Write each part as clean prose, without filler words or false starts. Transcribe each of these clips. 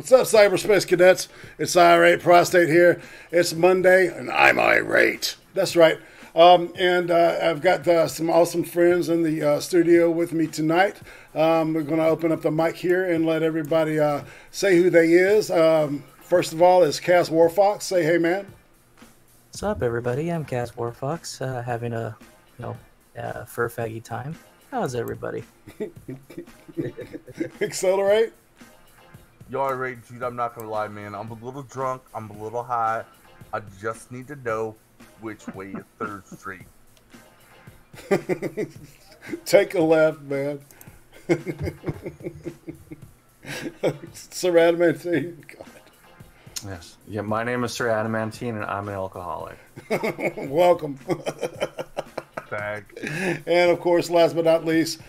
What's up, cyberspace cadets? It's Irate Prostate here. It's Monday, and I'm irate. That's right. I've got some awesome friends in the studio with me tonight. We're going to open up the mic here and let everybody say who they is. First of all is Cas WarFox. Say hey, man. What's up, everybody? I'm Cas WarFox, having a fur faggy time. How's everybody? Accelerate. Yo, Irate, dude, I'm not gonna lie, man. I'm a little drunk. I'm a little high. I just need to know which way is 3rd Street. Take a left, man. Sir Adamantine. God. Yes. Yeah, my name is Sir Adamantine, and I'm an alcoholic. Welcome. Tag. And of course, last but not least,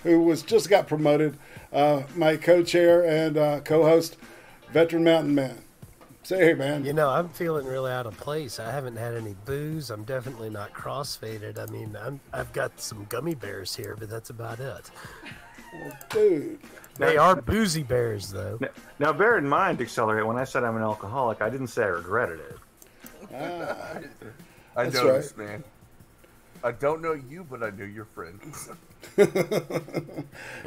who just got promoted, my co-chair and co-host, Vetran Mountainman. Say hey, man. You know, I'm feeling really out of place. I haven't had any booze. I'm definitely not cross-faded. I mean, I've got some gummy bears here, but that's about it. Well, dude. They are boozy bears, though. Now, bear in mind, Accelerate, when I said I'm an alcoholic, I didn't say I regretted it. I That's noticed, right. man. I don't know you, but I know your friends. Hey,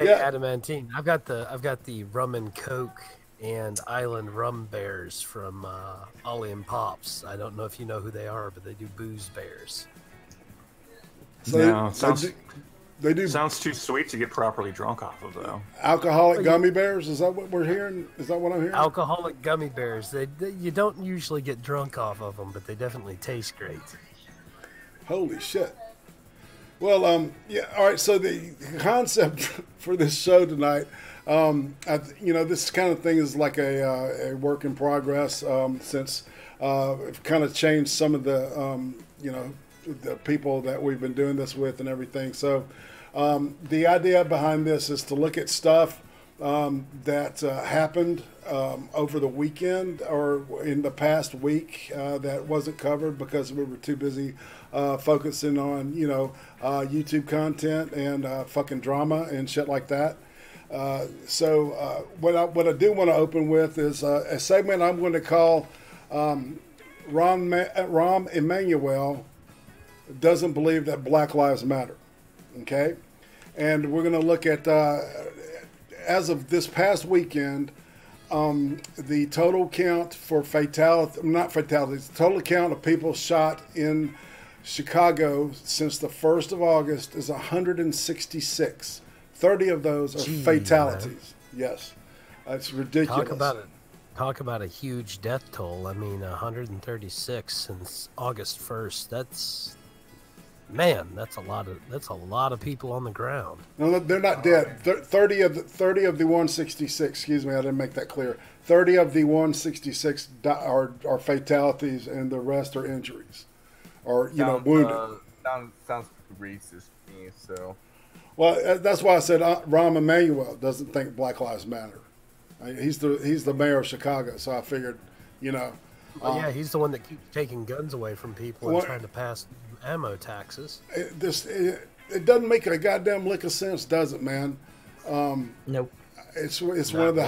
Yeah. Adamantine, I've got the rum and coke and island rum bears from Ollie and Pops. I don't know if you know who they are, but they do booze bears. So No, they do sounds too sweet to get properly drunk off of, though. alcoholic gummy bears. Is that what we're hearing? Is that what I'm hearing? Alcoholic gummy bears. You don't usually get drunk off of them, but they definitely taste great. Holy shit. Well, yeah, all right, so the concept for this show tonight, this kind of thing is like a work in progress since we've kind of changed some of the, the people that we've been doing this with and everything. So the idea behind this is to look at stuff that happened over the weekend or in the past week that wasn't covered because we were too busy focusing on, YouTube content and fucking drama and shit like that. So what I do want to open with is a segment I'm going to call Rahm Emanuel doesn't believe that Black Lives Matter. Okay? And we're going to look at, as of this past weekend, the total count for total count of people shot in Chicago since the 1st of August is 166. 30 of those are fatalities. Man. Yes. That's ridiculous. Talk about a huge death toll. I mean, 136 since August 1st. That's a lot of people on the ground. No, they're not dead. 30 of the 166. Excuse me, I didn't make that clear. 30 of the 166 are fatalities, and the rest are injuries, or wounded. Sounds racist to me. So, well, that's why I said Rahm Emanuel doesn't think Black Lives Matter. He's the mayor of Chicago, so I figured, yeah, he's the one that keeps taking guns away from people and trying to pass ammo taxes. It doesn't make a goddamn lick of sense, does it, man? Nope. It's one of the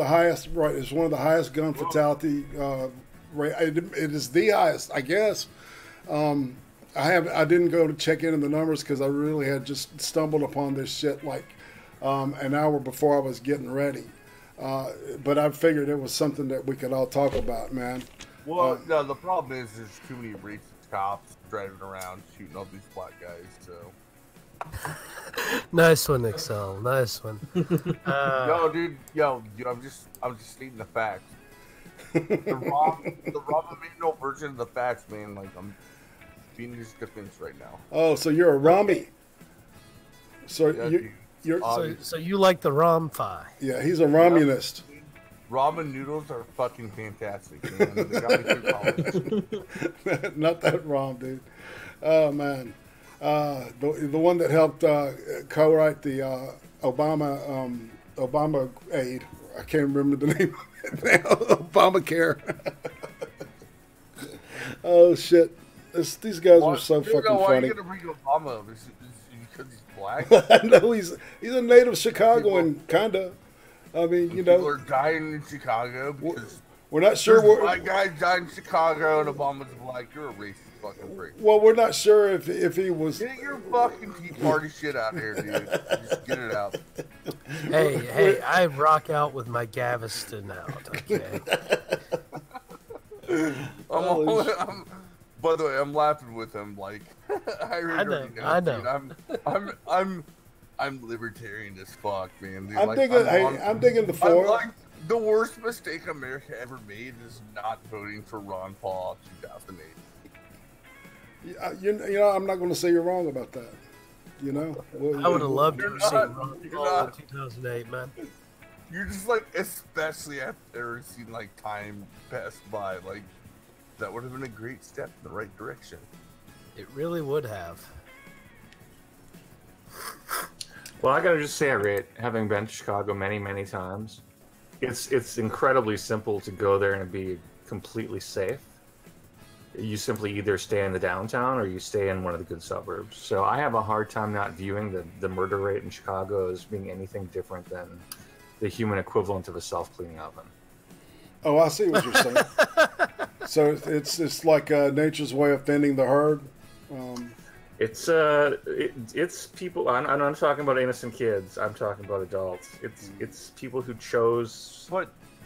highest, right? It's one of the highest gun fatality rate. It is the highest, I guess. I didn't go to check into the numbers because I really had just stumbled upon this shit like an hour before I was getting ready. But I figured it was something that we could all talk about, man. Well, no, the problem is there's too many racist cops driving around shooting all these black guys. So nice one, Excel. Nice one. Yo, dude. I'm just stating the facts. The Rahm Emanuel version of the facts, man. Like I'm being his defense right now. Oh, so you're a Rami. So yeah, so you like the Rom-fi? Yeah, he's a Romunist. Ramen noodles are fucking fantastic, man. They got me through college. Not that Rom, dude. Oh man, the one that helped co-write the Obama aid. I can't remember the name of it now. Obamacare. Oh shit. These guys are so fucking funny. Why are you gonna bring Obama up? Is it because he's black? I know he's a native Chicagoan, kinda. I mean, you People know, are dying in Chicago because we're not sure. black guys died in Chicago, and Obama's like, "You're a racist fucking freak." Well, we're not sure if he was. Get your fucking Tea Party shit out here, dude. Just get it out. Hey, I rock out with my Galveston out, okay? By the way, I'm laughing with him. Like, I know. Dude, I'm libertarian as fuck, man. Dude. I'm digging the four. Like, the worst mistake America ever made is not voting for Ron Paul in 2008. You know, I'm not going to say you're wrong about that. You know, I would have loved to have seen Ron Paul in 2008, man. You're just like, especially after seeing like time pass by, like that would have been a great step in the right direction. It really would have. Well, I gotta just say, Irate, having been to Chicago many, many times, it's incredibly simple to go there and be completely safe. You simply either stay in the downtown or you stay in one of the good suburbs. So I have a hard time not viewing the murder rate in Chicago as being anything different than the human equivalent of a self-cleaning oven. Oh, I see what you're saying. So it's like nature's way of thinning the herd. It's people. I'm not talking about innocent kids. I'm talking about adults. It's people who chose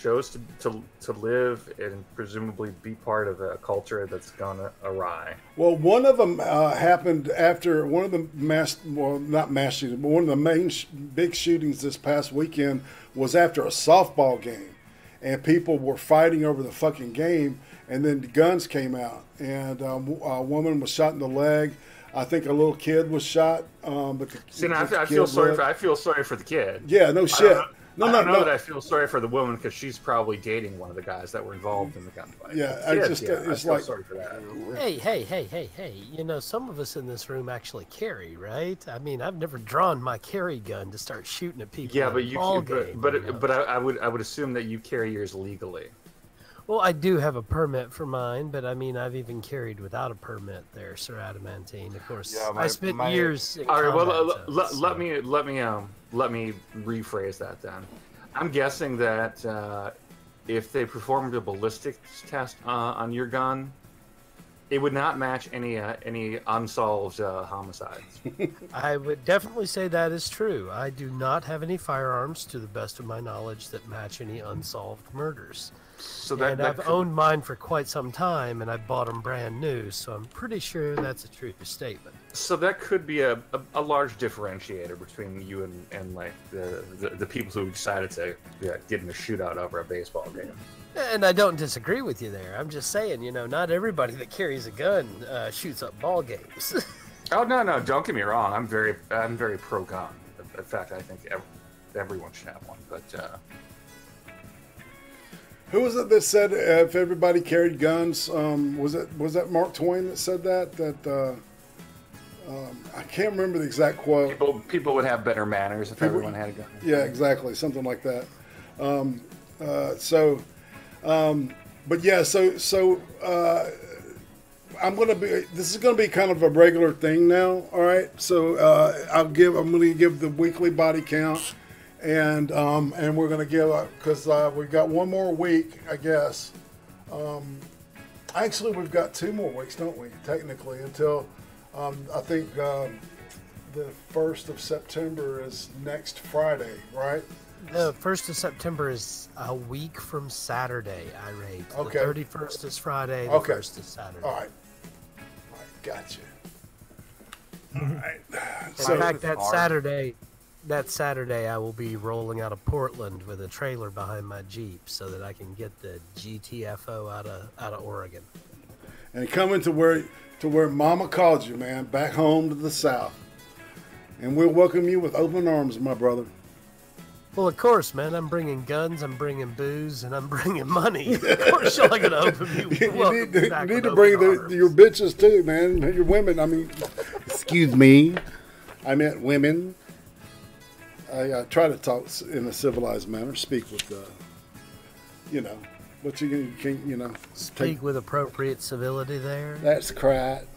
to live and presumably be part of a culture that's gone awry. Well, one of them happened after one of the not mass shootings, but one of the main big shootings this past weekend was after a softball game, and people were fighting over the fucking game, and then the guns came out, and a woman was shot in the leg. I think a little kid was shot. But I feel sorry for the kid. Yeah, no shit. I don't know that I feel sorry for the woman because she's probably dating one of the guys that were involved in the gunfight. Yeah, it's like sorry for that. Hey! You know, some of us in this room actually carry, right? I mean, I've never drawn my carry gun to start shooting at people. Yeah, but I would assume that you carry yours legally. Well, I do have a permit for mine, but I mean, I've even carried without a permit there, Sir Adamantine. Of course, yeah, I spent years. All right, well, let me rephrase that then. I'm guessing that if they performed a ballistics test on your gun, it would not match any unsolved homicides. I would definitely say that is true. I do not have any firearms, to the best of my knowledge, that match any unsolved murders. So I've owned mine for quite some time, and I bought them brand new, so I'm pretty sure that's a true statement. So that could be a large differentiator between you and like the people who decided to get in a shootout over a baseball game. And I don't disagree with you there. I'm just saying, you know, not everybody that carries a gun shoots up ball games. Oh no! Don't get me wrong. I'm very pro gun. In fact, I think everyone should have one. But who was it that said if everybody carried guns? Was that Mark Twain that said that? I can't remember the exact quote. People would have better manners if everyone had a gun. Yeah, exactly, something like that. But yeah, so I'm gonna be. This is gonna be kind of a regular thing now. All right, so I'm gonna give the weekly body count, and we're gonna give because we've got one more week, I guess. Actually, we've got 2 more weeks, don't we? Technically, until I think the 1st of September is next Friday, right? The 1st of September is a week from Saturday, Irate. Okay. The 31st is Friday, the 1st is Saturday. All right, gotcha. All right. In fact, that Saturday, I will be rolling out of Portland with a trailer behind my Jeep so that I can get the GTFO out of Oregon. And coming to where Mama called you, man, back home to the South. And we'll welcome you with open arms, my brother. Well, of course, man. I'm bringing guns, I'm bringing booze, and I'm bringing money. Of course, y'all are going to open me with You need to bring your bitches, too, man. Your women. I mean, excuse me. I meant women. I try to talk in a civilized manner, speak with, but you can, speak with appropriate civility there. That's correct.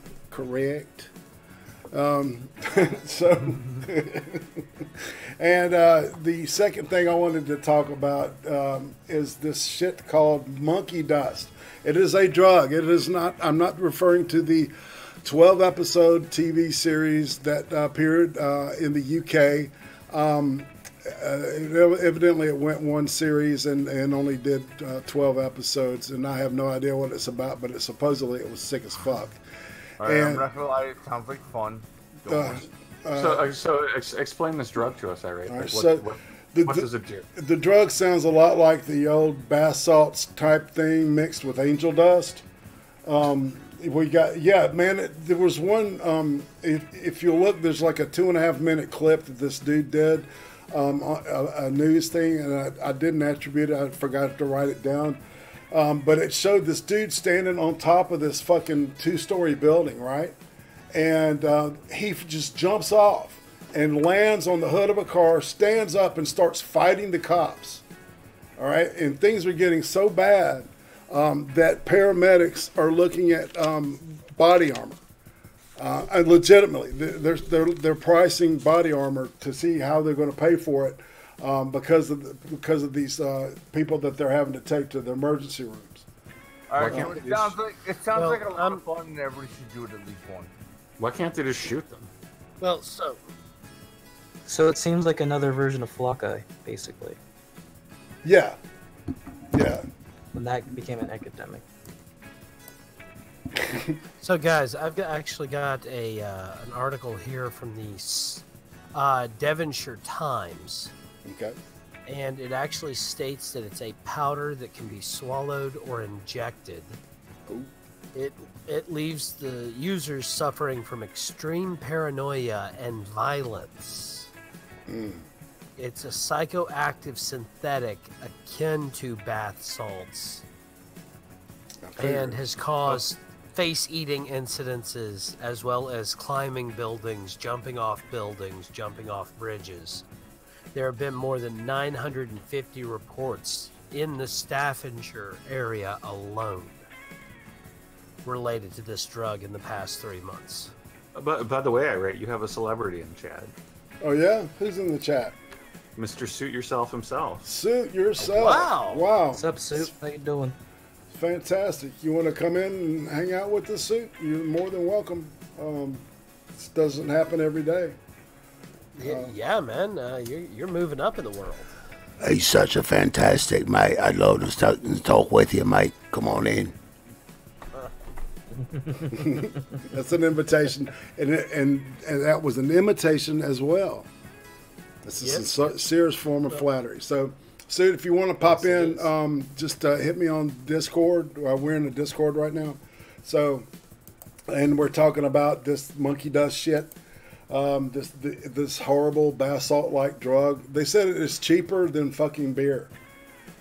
So, And the second thing I wanted to talk about is this shit called monkey dust. It is a drug. It is not. I'm not referring to the 12-episode TV series that appeared in the UK. Evidently, it went one series and only did 12 episodes, and I have no idea what it's about. But supposedly it was sick as fuck. All right, I'm not gonna lie. It sounds like fun. So explain this drug to us, Irate. Right, what does it do? The drug sounds a lot like the old bath salts type thing mixed with angel dust. We got, there was one, if you look, there's like a 2.5-minute clip that this dude did, a news thing, and I didn't attribute it, I forgot to write it down. But it showed this dude standing on top of this fucking 2-story building, right? And he just jumps off and lands on the hood of a car, stands up and starts fighting the cops. All right? And things are getting so bad that paramedics are looking at body armor. And legitimately, they're pricing body armor to see how they're going to pay for it because of these people that they're having to take to the emergency rooms. All right, it sounds like a lot of fun, and everybody should do it at least once. Why can't they just shoot them? Well, so it seems like another version of Flocka, basically. Yeah. When that became an epidemic. So, guys, I've actually got an article here from the Devonshire Times. Okay. And it actually states that it's a powder that can be swallowed or injected. Ooh. It leaves the users suffering from extreme paranoia and violence. It's a psychoactive synthetic akin to bath salts, and has caused face-eating incidences as well as climbing buildings, jumping off bridges. There have been more than 950 reports in the Staffordshire area alone related to this drug in the past 3 months. But by the way, Irate, you have a celebrity in chat. Oh yeah? Who's in the chat? Mr. Suit Yourself himself. Suit Yourself. Wow. What's up, Suit? How you doing? Fantastic. You want to come in and hang out with the Suit? You're more than welcome. This doesn't happen every day. Yeah, man. You're moving up in the world. He's such a fantastic mate. I'd love to talk with you, mate. Come on in. That's an invitation, and that was an imitation as well. This is a sincere form of flattery. So, Suit, if you want to pop in, just hit me on Discord. We're in the Discord right now. So, and we're talking about this monkey dust shit. This horrible bath salt-like drug. They said it is cheaper than fucking beer.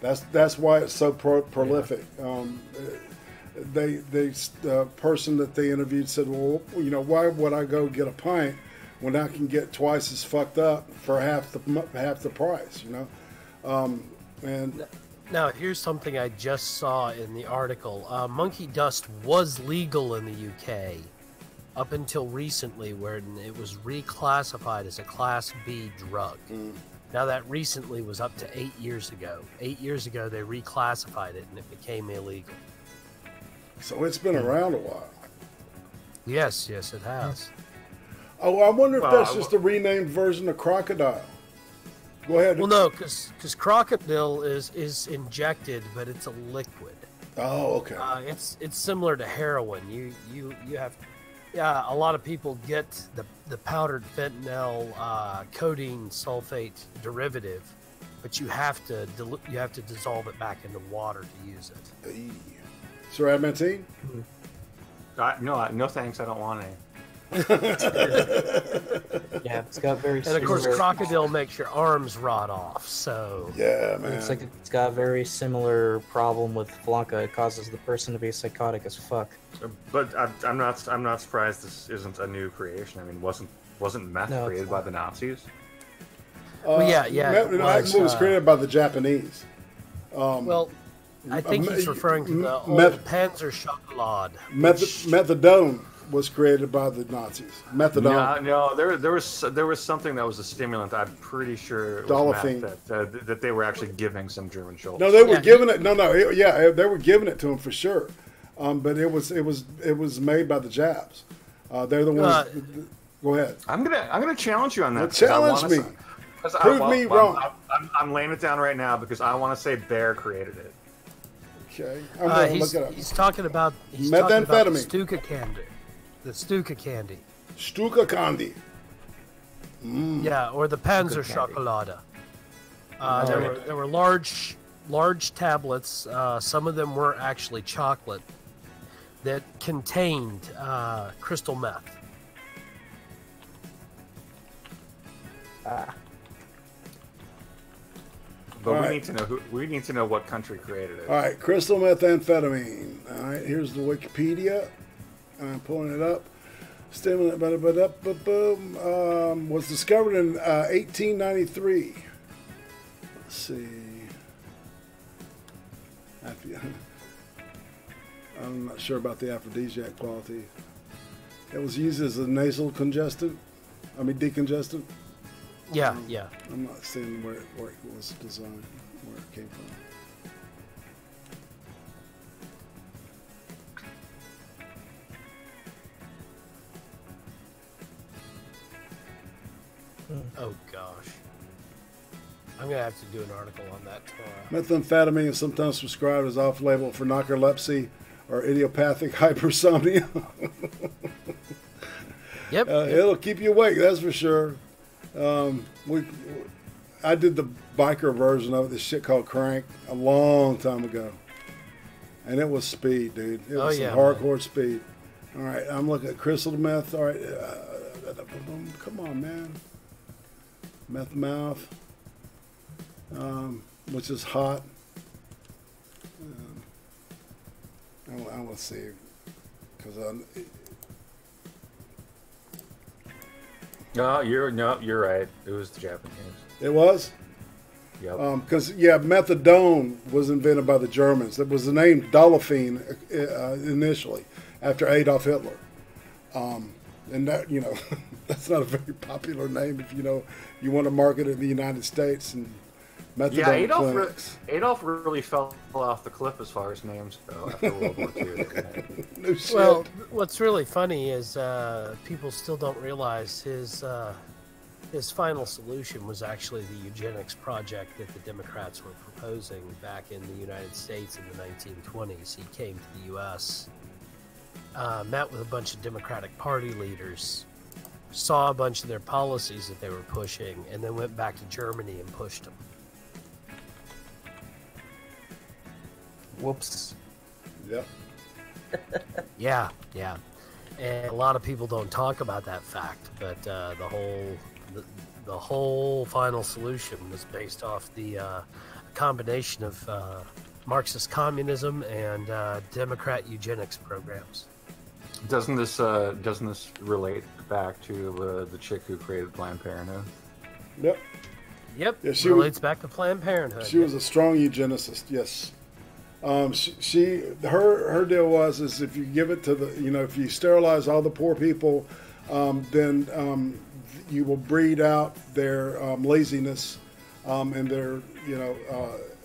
That's why it's so prolific. The person that they interviewed said, well, why would I go get a pint when I can get twice as fucked up for half the price, and now here's something I just saw in the article. Monkey dust was legal in the UK up until recently, where it was reclassified as a Class B drug. Now that recently was up to 8 years ago. 8 years ago they reclassified it and it became illegal. So it's been around a while. Yes, it has. Oh, I wonder if that's just a renamed version of crocodile. Go ahead. Well, no, because crocodile is injected, but it's a liquid. Oh, okay. It's similar to heroin. You have, a lot of people get the powdered fentanyl codeine sulfate derivative, but you have to dissolve it back into water to use it. Sir Adamantine? No thanks. I don't want any. Yeah, it's got very. And of course, crocodile makes your arms rot off. So yeah, man. It's like it's got a very similar problem with Flocka. It causes the person to be psychotic as fuck. But I'm not surprised this isn't a new creation. I mean, wasn't meth created by the Nazis? Well, yeah. It was created by the Japanese. I think he's referring to the old Panzer Schokolade. Methadone. was created by the Nazis. Methadone. No, there was something that was a stimulant. I'm pretty sure it was meth that they were actually giving some German soldiers. No, they were giving it. They were giving it to them for sure. But it was made by the Japs. They're the ones. Go ahead. I'm gonna challenge you on that. Challenge me. Prove me wrong. I'm laying it down right now because I want to say Bear created it. Okay. I'm gonna look it up. He's talking about methamphetamine. The Stuka candy. The Stuka candy. Stuka candy. Yeah, or the Panzer Schokolade. There were large tablets. Some of them were actually chocolate that contained crystal meth. But we need to know what country created it. All right, crystal methamphetamine. All right, here's the Wikipedia. I'm pulling it up. Stimulant, was discovered in 1893. Let's see. I'm not sure about the aphrodisiac quality. It was used as a nasal decongestant. Yeah. I'm not seeing where it was designed, where it came from. Oh gosh. I'm gonna have to do an article on that tomorrow. Methamphetamine is sometimes prescribed as off-label for narcolepsy or idiopathic hypersomnia. Yep. It'll keep you awake, that's for sure. I did the biker version of it, this shit called Crank, a long time ago. And it was speed, dude. It was some hardcore speed. All right, I'm looking at crystal meth. All right, come on, man. Meth mouth, which is hot. I want to see, because you're right. It was the Japanese. It was? Yep. Because methadone was invented by the Germans. It was the name Dolphine initially, after Adolf Hitler. And that, that's not a very popular name if you want to market it in the United States and methadone clinics. Adolf really fell off the cliff as far as names go after World War II. No shit. Well, what's really funny is people still don't realize his final solution was actually the eugenics project that the Democrats were proposing back in the United States in the 1920s. He came to the U.S., met with a bunch of Democratic Party leaders, saw a bunch of their policies that they were pushing, and then went back to Germany and pushed them. Whoops. Yep. Yeah. And a lot of people don't talk about that fact, but the whole final solution was based off the combination of Marxist communism and Democrat eugenics programs. Doesn't this relate back to the chick who created Planned Parenthood? Yep. Yep. Yeah, she relates back to Planned Parenthood. She was a strong eugenicist. Yes. Her deal was if you give it to if you sterilize all the poor people, then you will breed out their laziness, and their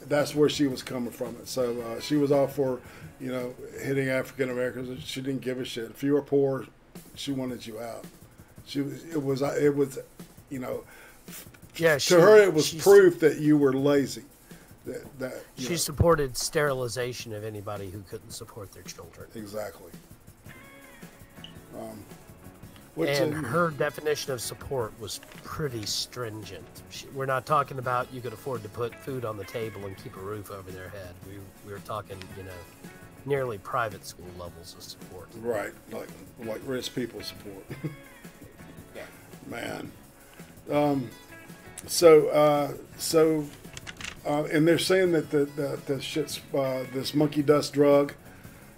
that's where she was coming from it. So she was all for hitting African Americans. She didn't give a shit. If you were poor, she wanted you out. It was to her it was proof that you were lazy. She supported sterilization of anybody who couldn't support their children. Exactly. Her definition of support was pretty stringent. We're not talking about you could afford to put food on the table and keep a roof over their head. We were talking, nearly private school levels of support. Right, like rich people support. Yeah. Man. And they're saying that the shit's this monkey dust drug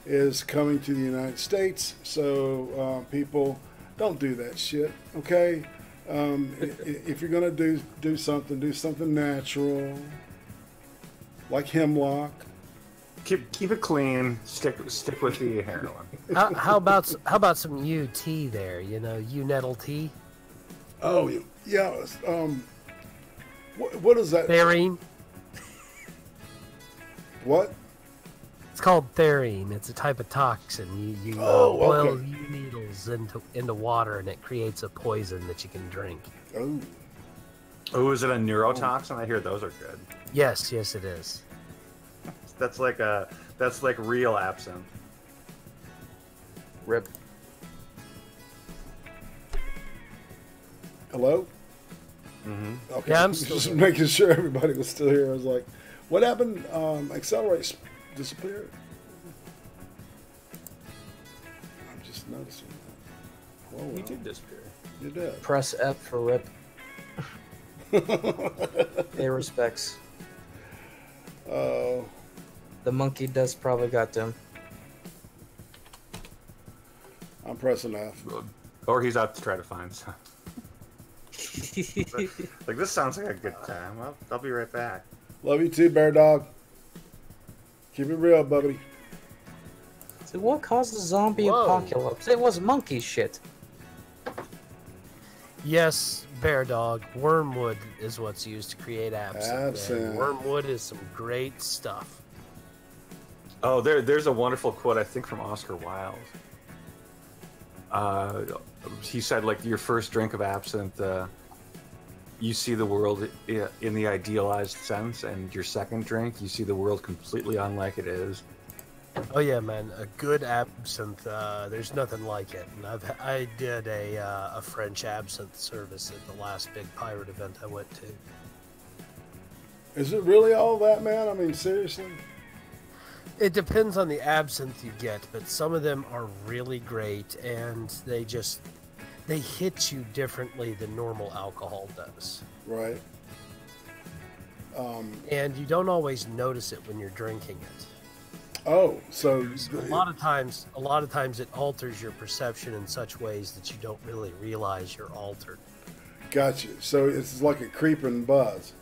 is coming to the United States. So people, don't do that shit, okay? If you're gonna do something natural, like hemlock, Keep it clean. Stick with the heroin. How about some UT there? You know, nettle tea. Oh yeah. What is that? Therine. What? It's called therine. It's a type of toxin. You boil U needles into water, and it creates a poison that you can drink. Oh, is it a neurotoxin? I hear those are good. Yes, it is. That's like real absinthe. Rip. Hello? Mm-hmm. Okay. Yeah, I'm still just here. making sure everybody was still here. I was like, what happened? Accelerate disappeared. I'm just noticing that. Whoa, He did disappear. You did. Press F for rip. Pay respects. Oh. The monkey dust probably got them. I'm pressing F. Or he's out to try to find some. Like, this sounds like a good time. Well, I'll be right back. Love you too, Bear Dog. Keep it real, buddy. So what caused the zombie apocalypse? It was monkey shit. Yes, Bear Dog. Wormwood is what's used to create absinthe. And wormwood is some great stuff. Oh, there's a wonderful quote, I think, from Oscar Wilde. He said, like, your first drink of absinthe, you see the world in the idealized sense, and your second drink, you see the world completely unlike it is. Oh yeah, man, a good absinthe. There's nothing like it. And I did a French absinthe service at the last big pirate event I went to. Is it really all that, man? I mean, seriously? It depends on the absinthe you get, but some of them are really great, and they hit you differently than normal alcohol does. Right. And you don't always notice it when you're drinking it. Oh, so a lot of times it alters your perception in such ways that you don't really realize you're altered. Gotcha. So it's like a creeping buzz.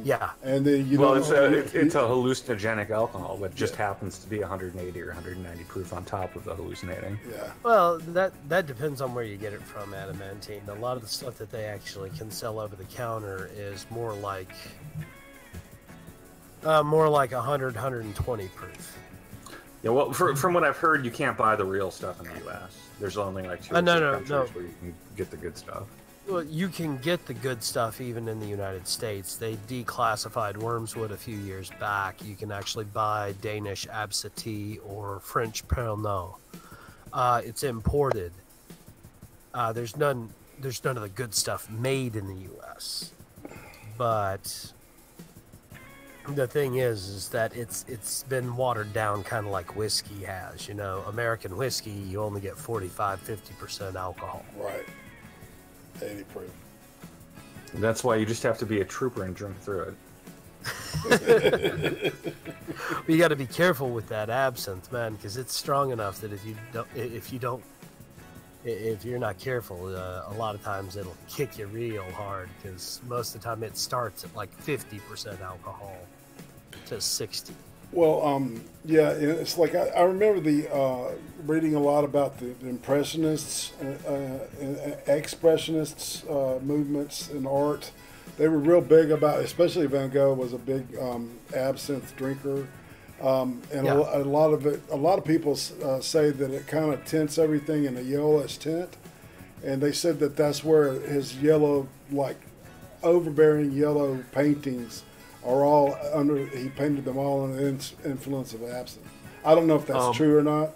Yeah. And then it's a hallucinogenic alcohol, but just happens to be 180 or 190 proof on top of the hallucinating. Yeah. Well, that depends on where you get it from, Adamantine. A lot of the stuff that they actually can sell over the counter is more like 100, 120 proof. Yeah, well, from what I've heard, you can't buy the real stuff in the U.S. There's only like two countries where you can get the good stuff. Well, you can get the good stuff even in the United States. They declassified wormwood a few years back. You can actually buy Danish absinthe or French Pernod. It's imported. There's none of the good stuff made in the U.S. But the thing is that it's been watered down, kind of like whiskey has. You know, American whiskey, you only get 45-50% alcohol. Right. 80 proof. That's why you just have to be a trooper and drink through it. You got to be careful with that absinthe, man, because it's strong enough that if you're not careful, a lot of times it'll kick you real hard. Because most of the time it starts at like 50% alcohol to 60. Well, yeah, it's like I remember reading a lot about the Impressionists, Expressionists movements in art. They were real big about, especially Van Gogh was a big absinthe drinker, and a lot of people say that it kind of tints everything in a yellowish tint, and they said that that's where his yellow, like overbearing yellow paintings are all he painted them all under the influence of absinthe. I don't know if that's true or not.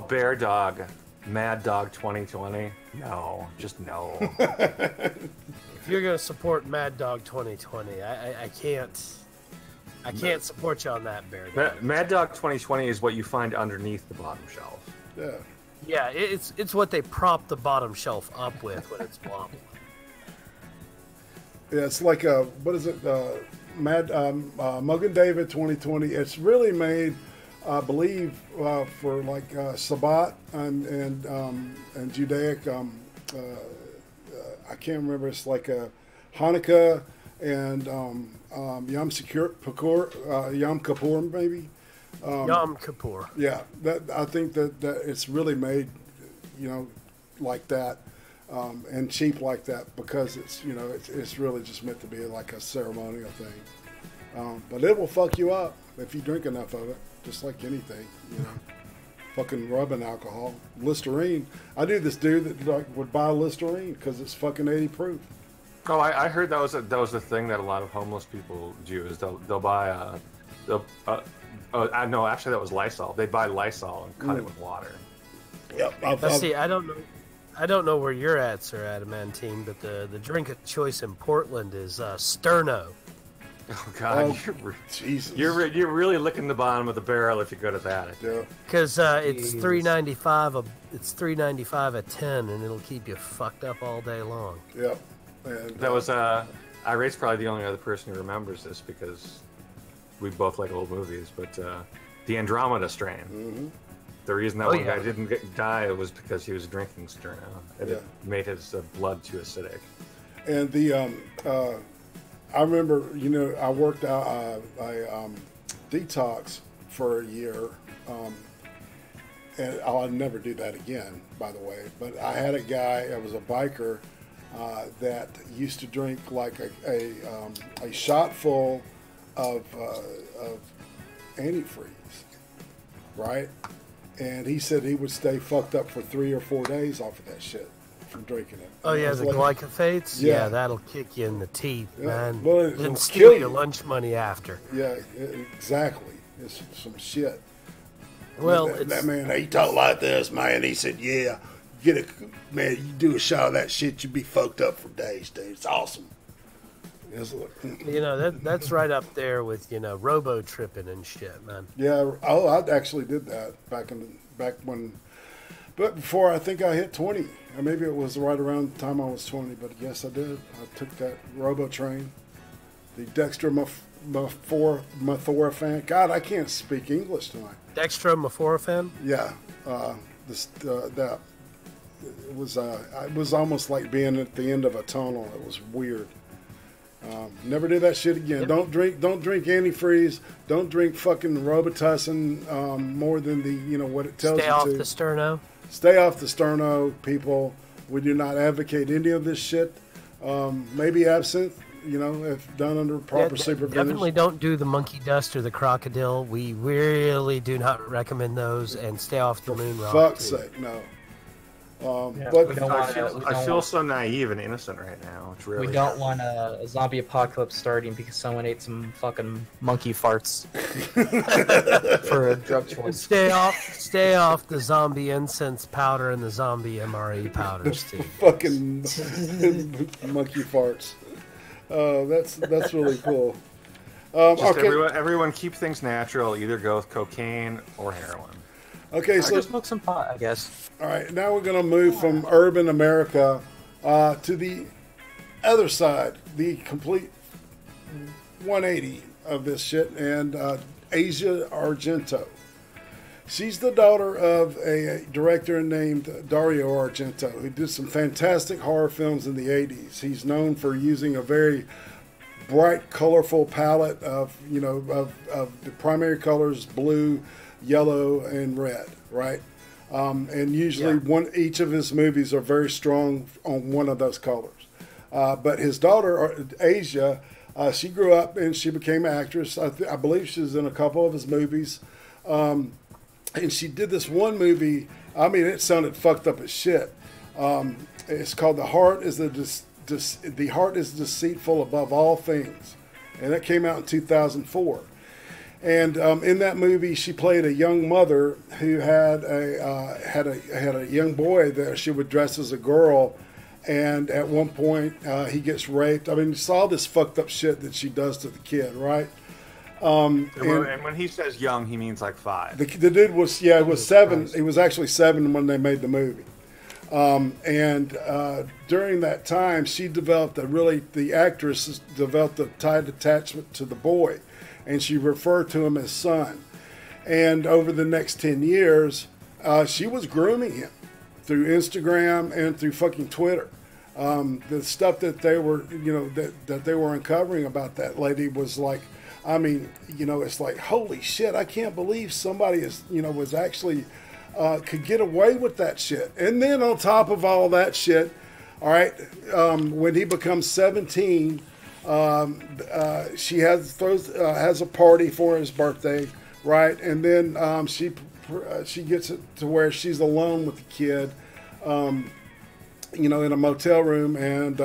Bear Dog, Mad Dog 2020. No, just no. If you're gonna support Mad Dog 2020, I can't support you on that, Bear Dog. Mad Dog 2020 is what you find underneath the bottom shelf. Yeah. Yeah, it's what they prop the bottom shelf up with when it's wobbling. Yeah, it's like what is it? Mogan David 2020. It's really made, I believe, for like Sabbat and Judaic. I can't remember. It's like a Hanukkah and Yom Kippur, maybe. Yom Kippur. Yeah, I think that it's really made, like that, and cheap like that because it's it's really just meant to be like a ceremonial thing. But it will fuck you up if you drink enough of it, just like anything, Fucking rubbing alcohol, Listerine. I knew this dude that would buy Listerine because it's fucking 80 proof. Oh, I heard that was the thing that a lot of homeless people do is they'll buy no, actually that was Lysol. They buy Lysol and cut it with water. Yep. See, I don't know where you're at, Sir Adamantine, but the drink of choice in Portland is Sterno. Oh God, Jesus! You're really licking the bottom of the barrel if you go to that. Yeah. Because it's $3.95. It's $3.95 a 10, and it'll keep you fucked up all day long. Yep. And, that was Irate's probably the only other person who remembers this because we both like old movies. But the Andromeda strain. Mm-hmm. The reason that one guy didn't die was because he was drinking Sterno. It made his blood too acidic. And the I remember, I worked out a detox for a year, and I'll never do that again, by the way. But I had a guy, I was a biker, that used to drink like a shot full of antifreeze, right? And he said he would stay fucked up for 3 or 4 days off of that shit from drinking it. Oh yeah, the glycophates. Yeah, that'll kick you in the teeth, man. Well, and steal your lunch money after. Yeah, exactly. It's some shit. Well, that man, he talked like this, man. He said, "Yeah, man. You do a shot of that shit, you'd be fucked up for days, dude. It's awesome." That's right up there with robo tripping and shit, man. Yeah. Oh, I actually did that back when. But before I think I hit 20, or maybe it was right around the time I was 20. But yes, I did. I took that Robo Train, the dextromethorphan. God, I can't speak English tonight. Dextromethorphan. Yeah, that it was almost like being at the end of a tunnel. It was weird. Never do that shit again. Yep. Don't drink antifreeze. Don't drink fucking Robitussin more than the what it tells you to. Stay off the Sterno. Stay off the Sterno, people. We do not advocate any of this shit. Maybe absinthe, if done under proper supervision. Definitely don't do the monkey dust or the crocodile. We really do not recommend those, and stay off the moon rock. For fuck's sake, no. But I feel so naive and innocent right now. It's really we don't want a zombie apocalypse starting because someone ate some fucking monkey farts for a drug choice. Stay off the zombie incense powder and the zombie MRE powders too. Fucking monkey farts. That's really cool. Okay. Everyone keep things natural. Either go with cocaine or heroin. Okay, so just smoke some pot, I guess. All right, now we're going to move from urban America to the other side, the complete 180 of this shit, and Asia Argento. She's the daughter of a director named Dario Argento, who did some fantastic horror films in the 80s. He's known for using a very bright, colorful palette of the primary colors, blue, yellow, and red, right? And usually each of his movies are very strong on one of those colors. But his daughter, Asia, she grew up and she became an actress. I believe she was in a couple of his movies. And she did this one movie, I mean, it sounded fucked up as shit. It's called The Heart is Deceitful Above All Things. And that came out in 2004. And in that movie, she played a young mother who had a young boy that she would dress as a girl, and at one point he gets raped. I mean, it's all this fucked up shit that she does to the kid, right? And when he says young, he means like 5. The dude was it was 7. He was actually 7 when they made the movie. During that time, the actress developed a tight attachment to the boy. And she referred to him as son. And over the next 10 years, she was grooming him through Instagram and through fucking Twitter. The stuff that they were, that they were uncovering about that lady was like, I mean, it's like, holy shit, I can't believe somebody is, was actually, could get away with that shit. And then on top of all that shit, all right, when he becomes 17, she has a party for his birthday, right? And then she gets it to where she's alone with the kid, in a motel room, and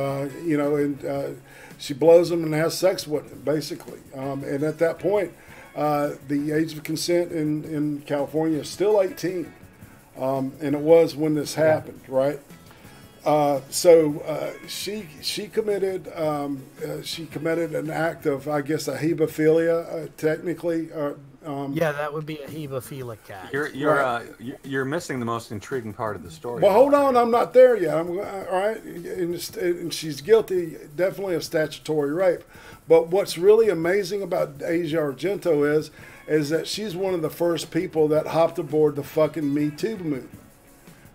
she blows him and has sex with him, basically. And at that point, the age of consent in California is still 18, and it was when this happened, right? So she committed an act of, I guess, a hebephilia, technically. Yeah, that would be a hebephilic act. You're missing the most intriguing part of the story. Well, hold on, I'm not there yet. All right, and she's guilty, definitely, of statutory rape. But what's really amazing about Asia Argento is that she's one of the first people that hopped aboard the fucking Me Too movement,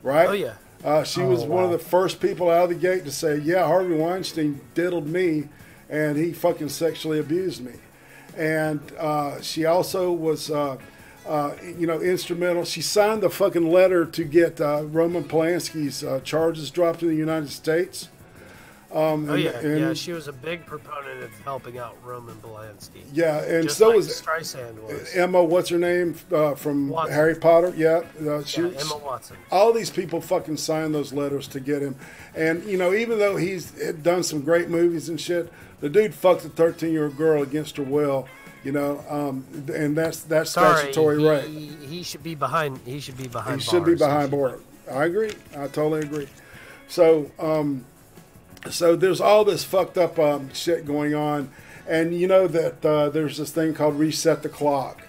right? Oh yeah. She was one of the first people out of the gate to say, yeah, Harvey Weinstein diddled me, and he fucking sexually abused me. And she also was, instrumental. She signed the fucking letter to get Roman Polanski's charges dropped in the United States. She was a big proponent of helping out Roman Polanski. Yeah, and just so like was Streisand was. Emma, what's her name, from Watson. Harry Potter? Yeah, Emma Watson. All these people fucking signed those letters to get him. And, even though he's done some great movies and shit, the dude fucked a 13-year-old girl against her will, and that's statutory rape. He should be behind. He should be behind. He should be behind bars. I agree. I totally agree. So, so there's all this fucked up shit going on, and that there's this thing called reset the clock,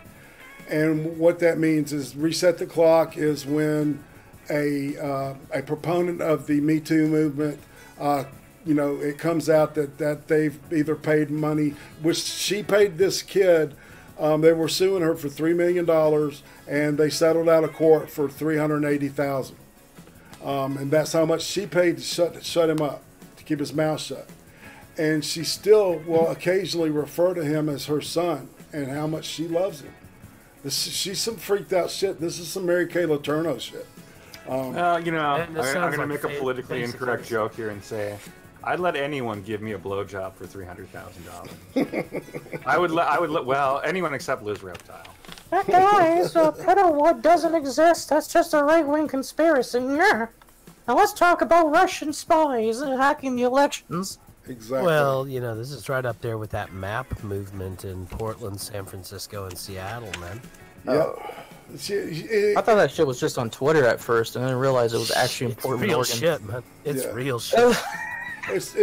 and what that means is reset the clock is when a proponent of the Me Too movement, it comes out that they've either paid money, which she paid this kid. They were suing her for $3 million, and they settled out of court for $380,000, and that's how much she paid to shut him up, to keep his mouth shut. And she still will occasionally refer to him as her son and how much she loves him. She's some freaked out shit. This is some Mary Kay Letourneau shit. I'm going to make a politically incorrect joke here and say, I'd let anyone give me a blowjob for $300,000. I would let, well, anyone except Liz Reptile. Guys, Pedo doesn't exist. That's just a right-wing conspiracy. Yeah. Now let's talk about Russian spies hacking the elections. Exactly. Well, this is right up there with that MAP movement in Portland, San Francisco, and Seattle, man. Yeah. I thought that shit was just on Twitter at first, and then realized it was actually in Portland, real Oregon. Shit, man. It's real shit. It's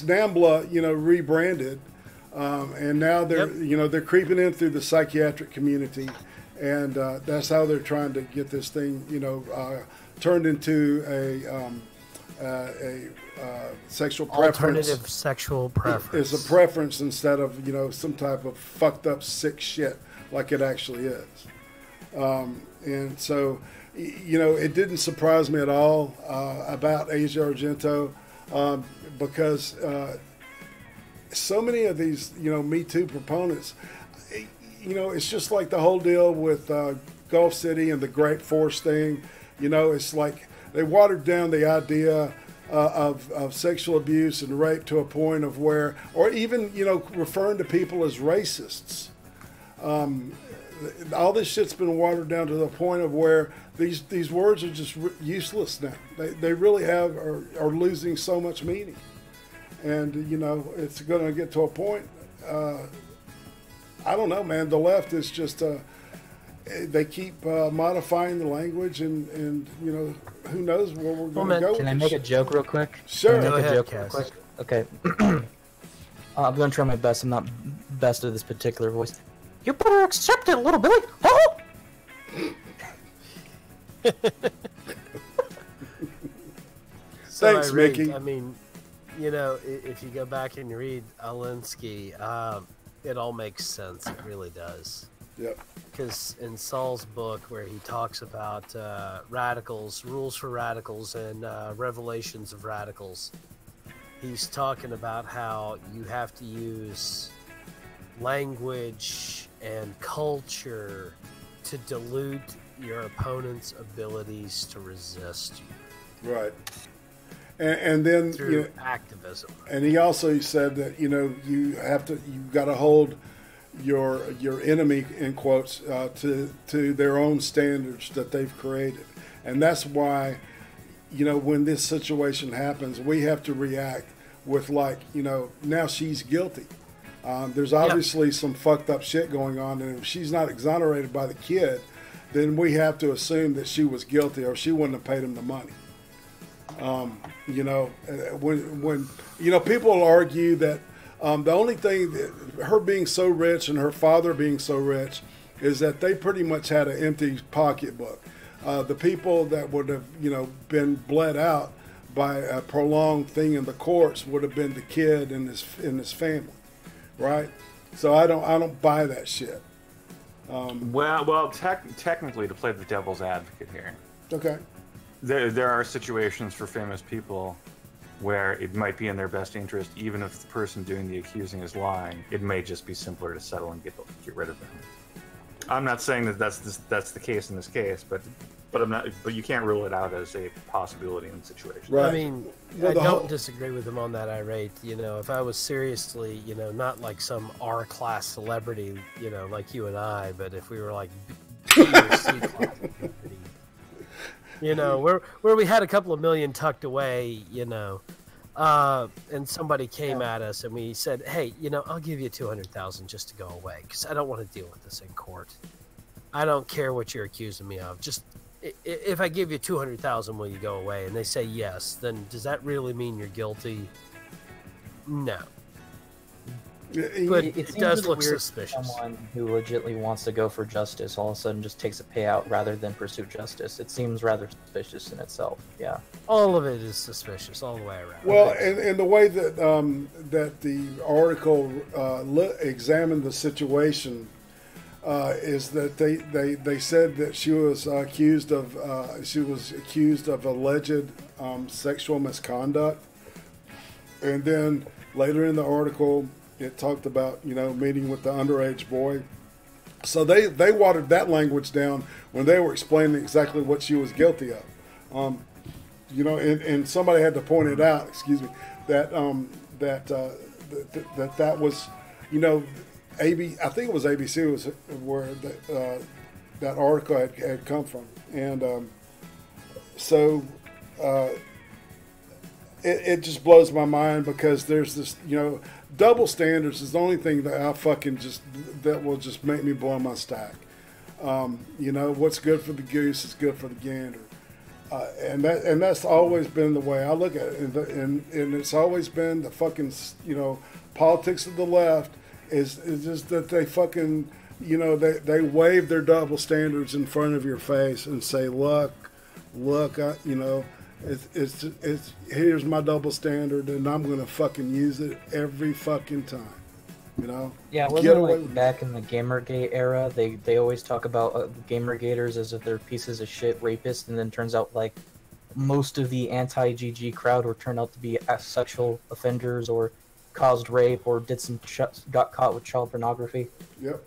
NAMBLA, rebranded, and now they're they're creeping in through the psychiatric community, and that's how they're trying to get this thing turned into a sexual preference. Alternative sexual preference. It's a preference instead of some type of fucked up sick shit like it actually is. And so, it didn't surprise me at all about Asia Argento, because so many of these, Me Too proponents, it's just like the whole deal with Gulf City and the Great Force thing. It's like they watered down the idea of sexual abuse and rape to a point of where, or even, referring to people as racists. All this shit's been watered down to the point of where these words are just useless now. They really are losing so much meaning, and it's going to get to a point. I don't know, man. The left is just they keep modifying the language, and who knows where we're going to go. Can I make a joke real quick? Sure. Can I make a joke real quick? Okay. I'm going to try my best. I'm not best at this particular voice. You better accept it, little Billy. Oh! Thanks, Mickey. I mean, if you go back and you read Alinsky, it all makes sense. It really does. Yep. Because in Saul's book, where he talks about radicals, rules for radicals, and revelations of radicals, he's talking about how you have to use language and culture to dilute your opponent's abilities to resist you. Right. And then through activism. And he also said that you've got to hold your enemy, in quotes, to their own standards that they've created, and that's why when this situation happens, we have to react with now she's guilty. There's obviously some fucked up shit going on, and if she's not exonerated by the kid, then we have to assume that she was guilty, or she wouldn't have paid him the money. When people argue that the only thing that her being so rich and her father being so rich is that they pretty much had an empty pocketbook. The people that would have been bled out by a prolonged thing in the courts would have been the kid and his family, right? So I don't buy that shit. Technically, to play the devil's advocate here, okay, there are situations for famous people where it might be in their best interest, even if the person doing the accusing is lying. It may just be simpler to settle and get rid of them. I'm not saying that that's the case in this case, but you can't rule it out as a possibility in the situation. Right. I mean, I don't disagree with him on that, Irate. If I was seriously, not like some R-class celebrity, like you and I, but if we were like B or C class celebrity, where we had a couple of million tucked away, and somebody came at us and we said, hey, I'll give you $200,000 just to go away because I don't want to deal with this in court. I don't care what you're accusing me of. Just if I give you $200,000, will you go away? And they say yes. Then does that really mean you're guilty? No. But it does look suspicious. Someone who legitimately wants to go for justice all of a sudden just takes a payout rather than pursue justice. It seems rather suspicious in itself. Yeah. All of it is suspicious all the way around. Well, and the way that that the article examined the situation is that they said that she was accused of alleged sexual misconduct, and then later in the article, it talked about, meeting with the underage boy. So they watered that language down when they were explaining exactly what she was guilty of. And somebody had to point it out, that that was, I think it was ABC was where that article had come from. And it just blows my mind because there's this, double standards is the only thing that that will just make me blow my stack. What's good for the goose is good for the gander. And that's always been the way I look at it. And it's always been the fucking, politics of the left is just that they fucking, they wave their double standards in front of your face and say, look, it's here's my double standard, and I'm gonna fucking use it every fucking time. Yeah, wasn't back in the Gamergate era, they always talk about Gamergaters as if they're pieces of shit rapists, and then turns out like most of the anti-GG crowd were turned out to be sexual offenders or caused rape or got caught with child pornography. Yep.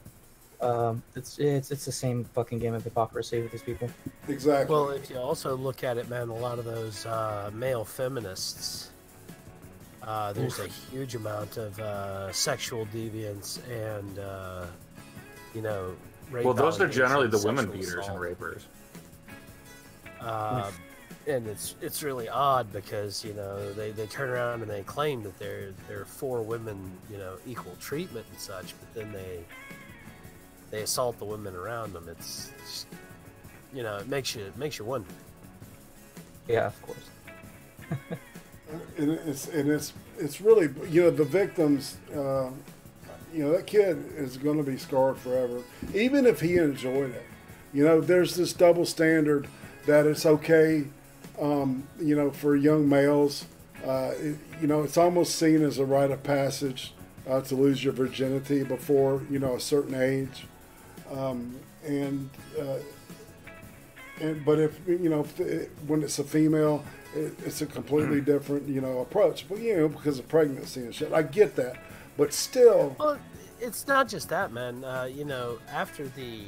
It's the same fucking game of hypocrisy with these people. Exactly. Well, if you also look at it, man, a lot of those male feminists, there's a huge amount of sexual deviance and, rape. Well, those are generally the women beaters and rapers. And it's really odd because they turn around and they claim that they're for women equal treatment and such, but then they assault the women around them. It's it makes you wonder. Yeah, of course. It's really the victims. That kid is going to be scarred forever, even if he enjoyed it. There's this double standard that it's okay. For young males, it's almost seen as a rite of passage to lose your virginity before a certain age. But if when it's a female, it's a completely different approach. But because of pregnancy and shit, I get that. But still, well, it's not just that, man. After the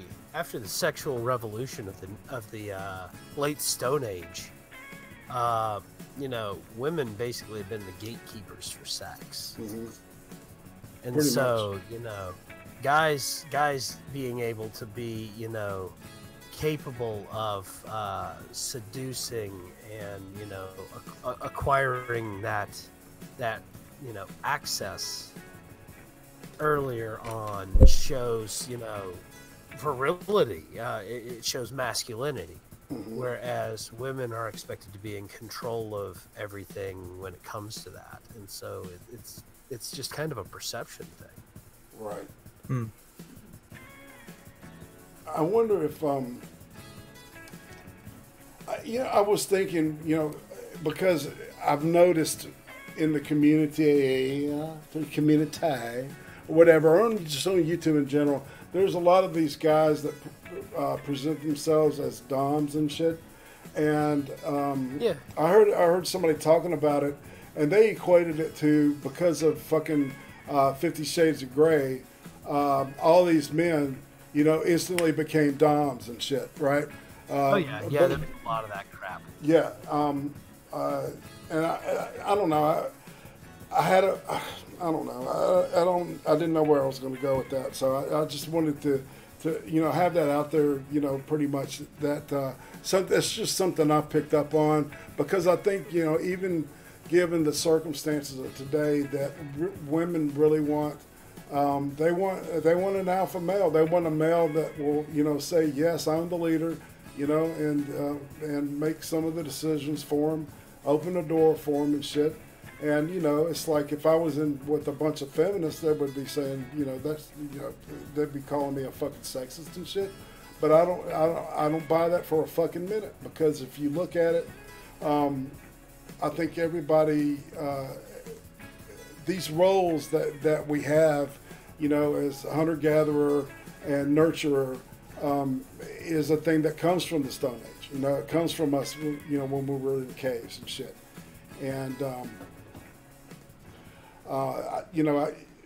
sexual revolution of the late Stone Age, women basically have been the gatekeepers for sex, and pretty so much. Guys being able to be capable of seducing and acquiring that access earlier on shows virility. It shows masculinity, whereas women are expected to be in control of everything when it comes to that, and so it's just kind of a perception thing. Right. I wonder if I was thinking, because I've noticed in the community, whatever, or just on YouTube in general, there's a lot of these guys that present themselves as doms and shit. And I heard somebody talking about it, and they equated it to, because of fucking 50 Shades of Grey, all these men, instantly became doms and shit, right? There's a lot of that crap. Yeah, and I don't know. I didn't know where I was going to go with that, so I just wanted to have that out there. Pretty much that. That's just something I picked up on, because I think even given the circumstances of today, that women really want. They want an alpha male. They want a male that will, say, yes, I'm the leader, and make some of the decisions for them, open the door for them and shit. And it's like if I was in with a bunch of feminists, they would be saying, they'd be calling me a fucking sexist and shit. But I don't buy that for a fucking minute, because if you look at it, I think everybody. These roles that we have, as hunter-gatherer and nurturer, is a thing that comes from the Stone Age. It comes from us, when we were in caves and shit. And,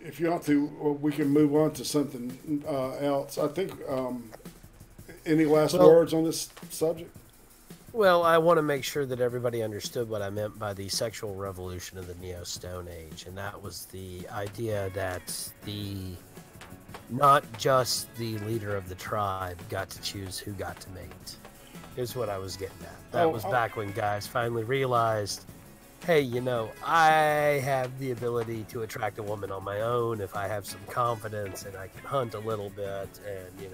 if you want to, we can move on to something else. I think, any last words on this subject? Well, I want to make sure that everybody understood what I meant by the sexual revolution of the Neo-Stone Age, and that was the idea that not just the leader of the tribe got to choose who got to mate, is what I was getting at. That was back when guys finally realized, hey, I have the ability to attract a woman on my own if I have some confidence and I can hunt a little bit, and,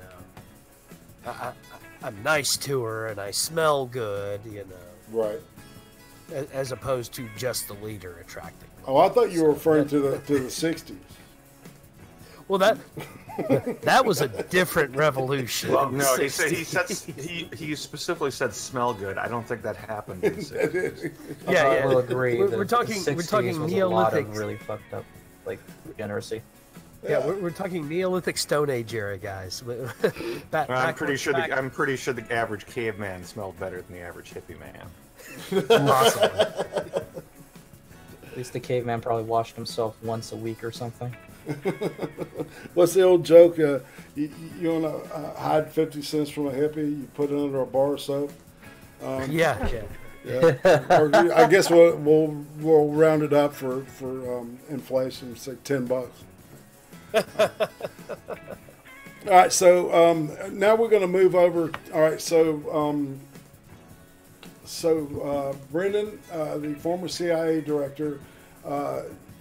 I'm nice to her and I smell good, Right. As opposed to just the leader attracting me. Oh, I thought you were referring to the 60s. Well, that was a different revolution. Well, no, he specifically said smell good. I don't think that happened in the 60s. I will agree. We're talking Neolithic. A lot of really fucked up degeneracy. Yeah, we're talking Neolithic Stone Age era, guys. I'm pretty sure the average caveman smelled better than the average hippie man. Possibly. At least the caveman probably washed himself once a week or something. What's the old joke? You want to hide 50 cents from a hippie? You put it under a bar of soap. Yeah. Or I guess we'll round it up for inflation. Say $10. All right, so now we're going to move over. All right, so Brennan, the former CIA director,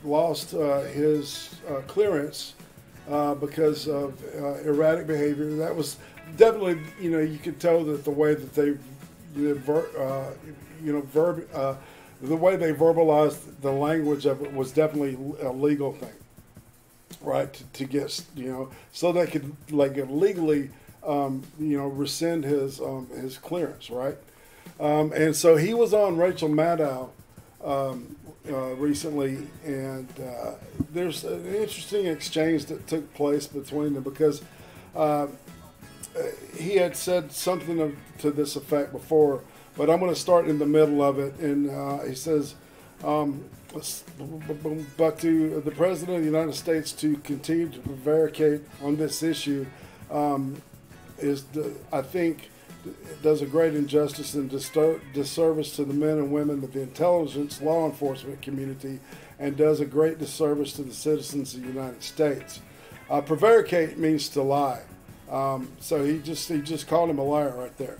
lost his clearance because of erratic behavior. That was definitely, you could tell that the way that they, the way they verbalized the language of it was definitely a legal thing. Right, to get, so they could legally, rescind his clearance, right? And so he was on Rachel Maddow recently, and there's an interesting exchange that took place between them, because he had said something to this effect before, but I'm going to start in the middle of it. And he says, but to the President of the United States to continue to prevaricate on this issue I think, does a great injustice and disservice to the men and women of the intelligence law enforcement community, and does a great disservice to the citizens of the United States. Prevaricate means to lie. So he just called him a liar right there.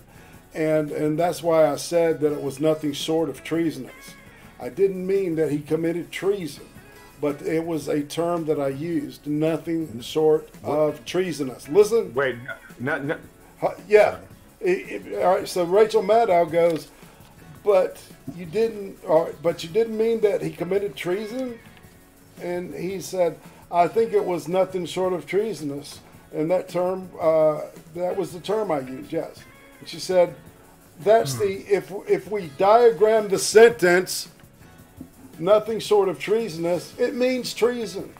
And that's why I said that it was nothing short of treasonous. I didn't mean that he committed treason, but it was a term that I used, nothing short of treasonous. Listen. Wait, no. Yeah. All right, so Rachel Maddow goes, but you didn't mean that he committed treason? And he said, I think it was nothing short of treasonous. And that term, that was the term I used, yes. And she said, that's if we diagram the sentence, nothing short of treasonous, it means treason.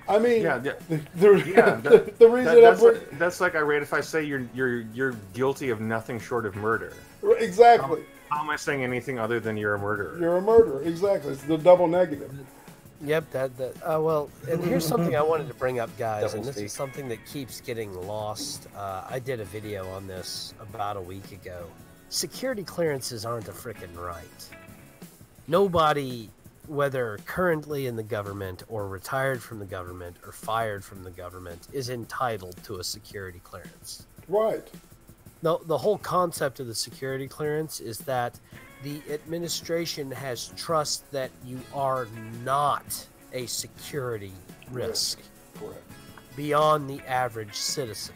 I mean, the reason that's like irate if I say you're guilty of nothing short of murder. Exactly. How am I saying anything other than you're a murderer? You're a murderer. Exactly. It's the double negative. Yep. Well, and here's something I wanted to bring up, guys, and this is something that keeps getting lost. I did a video on this about a week ago. Security clearances aren't a frickin' right. Nobody, whether currently in the government or retired from the government or fired from the government, is entitled to a security clearance. Right. No, the whole concept of the security clearance is that the administration has trust that you are not a security risk. Correct. Beyond the average citizen.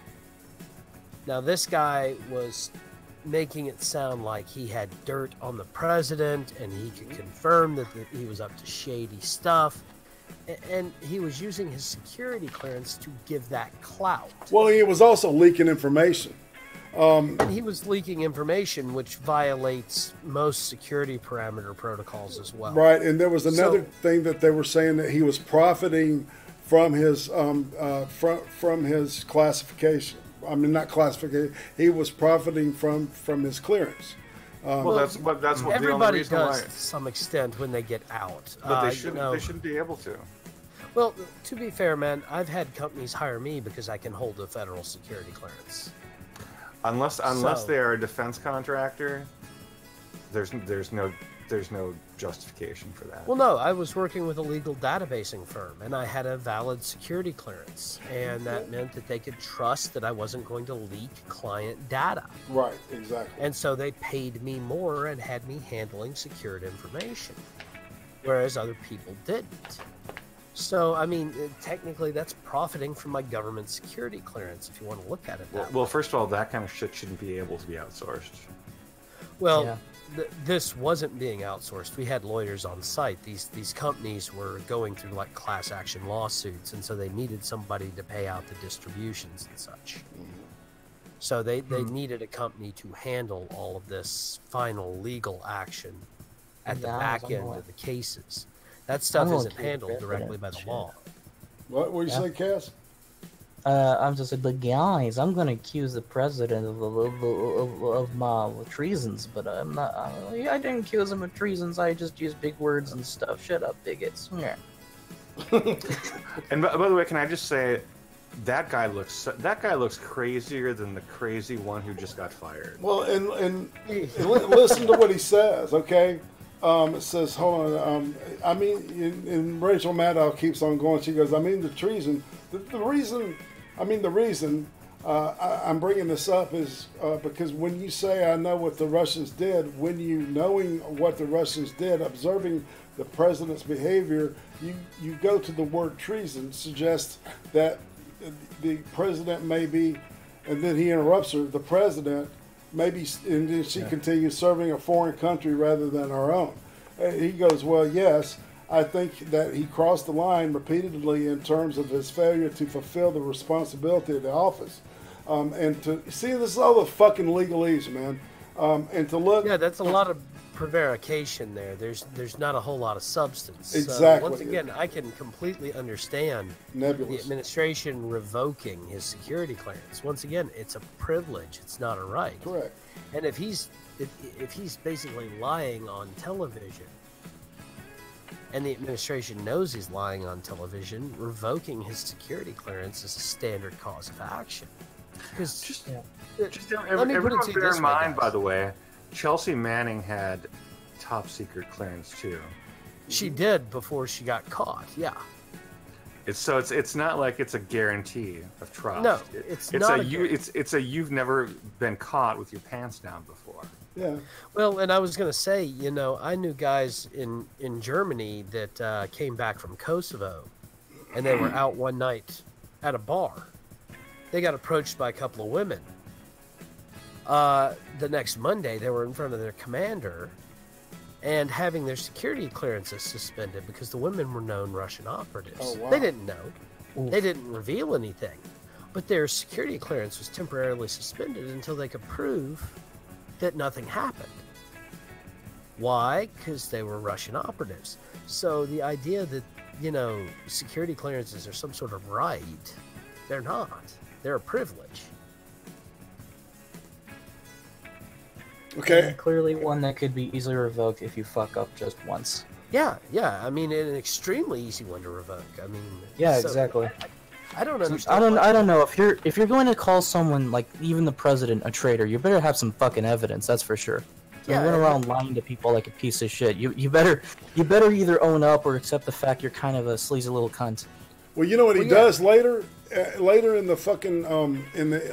Now, this guy was making it sound like he had dirt on the president and he could confirm that he was up to shady stuff, and he was using his security clearance to give that clout. Well, he was also leaking information. And he was leaking information which violates most security parameter protocols as well. Right, and there was another thing that they were saying, that he was profiting from his from his classification. I mean, not classification. He was profiting from his clearance. Well, that's what everybody does to some extent when they get out. But they shouldn't be able to. Well, to be fair, man, I've had companies hire me because I can hold a federal security clearance. Unless they are a defense contractor, there's no justification for that. Well, no, I was working with a legal databasing firm, and I had a valid security clearance, and that meant that they could trust that I wasn't going to leak client data. Right, exactly. And so they paid me more and had me handling secured information, whereas other people didn't. So, I mean, technically that's profiting from my government security clearance, if you want to look at it that way. Well, first of all, that kind of shit shouldn't be able to be outsourced. Well, yeah. This wasn't being outsourced. We had lawyers on site. These companies were going through like class action lawsuits, and so they needed somebody to pay out the distributions and such. So they needed a company to handle all of this final legal action at the back end of the cases. That stuff isn't handled directly by the law. What do you say, Cass? I'm just like, but guys, I'm gonna accuse the president of my treasons, but I'm not. I didn't accuse him of treasons. I just used big words and stuff. Shut up, bigots. Yeah. And by the way, can I just say, that guy looks crazier than the crazy one who just got fired. Well, and listen to what he says, okay? It says, hold on. I mean, and Rachel Maddow keeps on going. She goes, I mean, the treason. The reason I'm bringing this up is because when you say I know what the Russians did, when you knowing what the Russians did, observing the president's behavior, you go to the word treason, suggests that the president may be, and then he interrupts her, the president maybe, and then she continues serving a foreign country rather than our own. He goes, well, yes. I think that he crossed the line repeatedly in terms of his failure to fulfill the responsibility of the office. And to see, this is all the fucking legalese, man. And to look. Yeah, that's a lot of prevarication there. There's not a whole lot of substance. Exactly. So once again, I can completely understand Nebulous. the administration revoking his security clearance. Once again, it's a privilege. It's not a right. Correct. And if he's basically lying on television, and the administration knows he's lying on television, revoking his security clearance is a standard cause of action. Because just everyone bear in mind, by the way, Chelsea Manning had top secret clearance too. She did before she got caught. Yeah. It's not like it's a guarantee of trust. No, it's not. It's a you've never been caught with your pants down before. Yeah. Well, and I was going to say, you know, I knew guys in Germany that came back from Kosovo, and they were out one night at a bar. They got approached by a couple of women. The next Monday, they were in front of their commander and having their security clearances suspended because the women were known Russian operatives. Oh, wow. They didn't know. Oof. They didn't reveal anything. But their security clearance was temporarily suspended until they could prove that nothing happened. Why? Because they were Russian operatives. So the idea that, you know, security clearances are some sort of right, they're not. They're a privilege. Okay. And clearly one that could be easily revoked if you fuck up just once. Yeah. I mean, an extremely easy one to revoke. I mean, yeah, so exactly. I don't understand. I don't know if you're going to call someone, like even the president, a traitor. You better have some fucking evidence. That's for sure. So yeah, going around lying to people like a piece of shit. You better either own up or accept the fact you're kind of a sleazy little cunt. Well, you know what he does later. Later in the fucking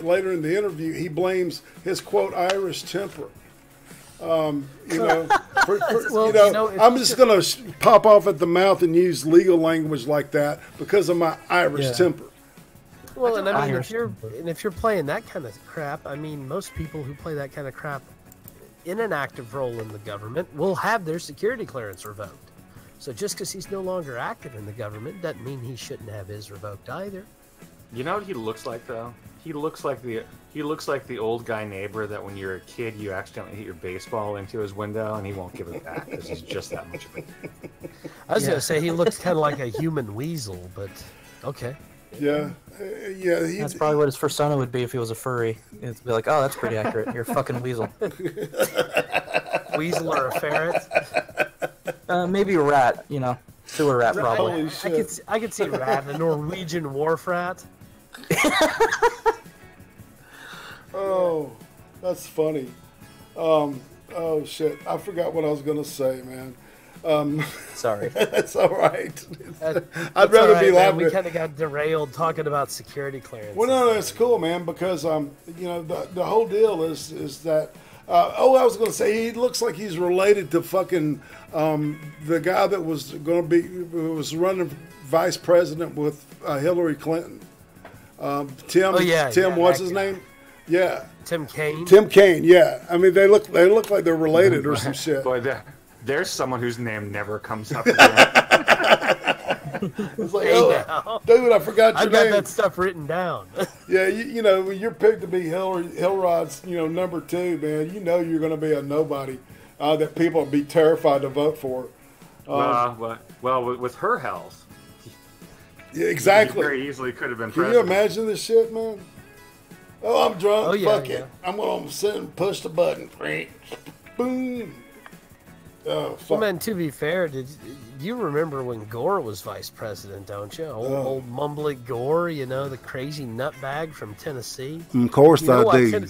later in the interview, he blames his quote Irish temper. You know, I'm just gonna pop off at the mouth and use legal language like that because of my Irish temper. Well, and I mean, if you're playing that kind of crap, I mean, most people who play that kind of crap in an active role in the government will have their security clearance revoked. So just because he's no longer active in the government doesn't mean he shouldn't have his revoked either. You know what he looks like, though? He looks like the old guy neighbor that when you're a kid you accidentally hit your baseball into his window and he won't give it back because he's just that much of a... I was gonna say he looks kind of like a human weasel, but okay. Yeah, yeah. That's probably what his persona would be if he was a furry. It'd be like, oh, that's pretty accurate. You're a fucking weasel. Weasel or a ferret? Maybe a rat. You know, sewer rat probably. I could see a rat, a Norwegian wharf rat. Oh, that's funny. Oh shit, I forgot what I was gonna say, man. Sorry. That's all right. I'd rather be laughing. We kind of got derailed talking about security clearance. Well, no, it's cool, man, because you know, the whole deal is that. I was going to say he looks like he's related to fucking the guy that was going to was running vice president with Hillary Clinton. Tim. What's his name? Yeah. Tim Kaine. Tim Kaine. Yeah. I mean, they look like they're related or some shit. Boy, there's someone whose name never comes up again. It's like, oh, dude, I forgot your name. I got that stuff written down. Yeah, you know, when you're picked to be Hillrod's, you know, number 2, man, you know you're going to be a nobody that people would be terrified to vote for. Well, with her health. Yeah, exactly. Very easily could have been Can president. you imagine this shit, man? Oh, I'm drunk. Oh, yeah, Fuck it. I'm going to sit and push the button. Boom. Oh, fuck. Well, man, to be fair, you remember when Gore was vice president, don't you? Old mumbly Gore, you know, the crazy nutbag from Tennessee. Of course I do.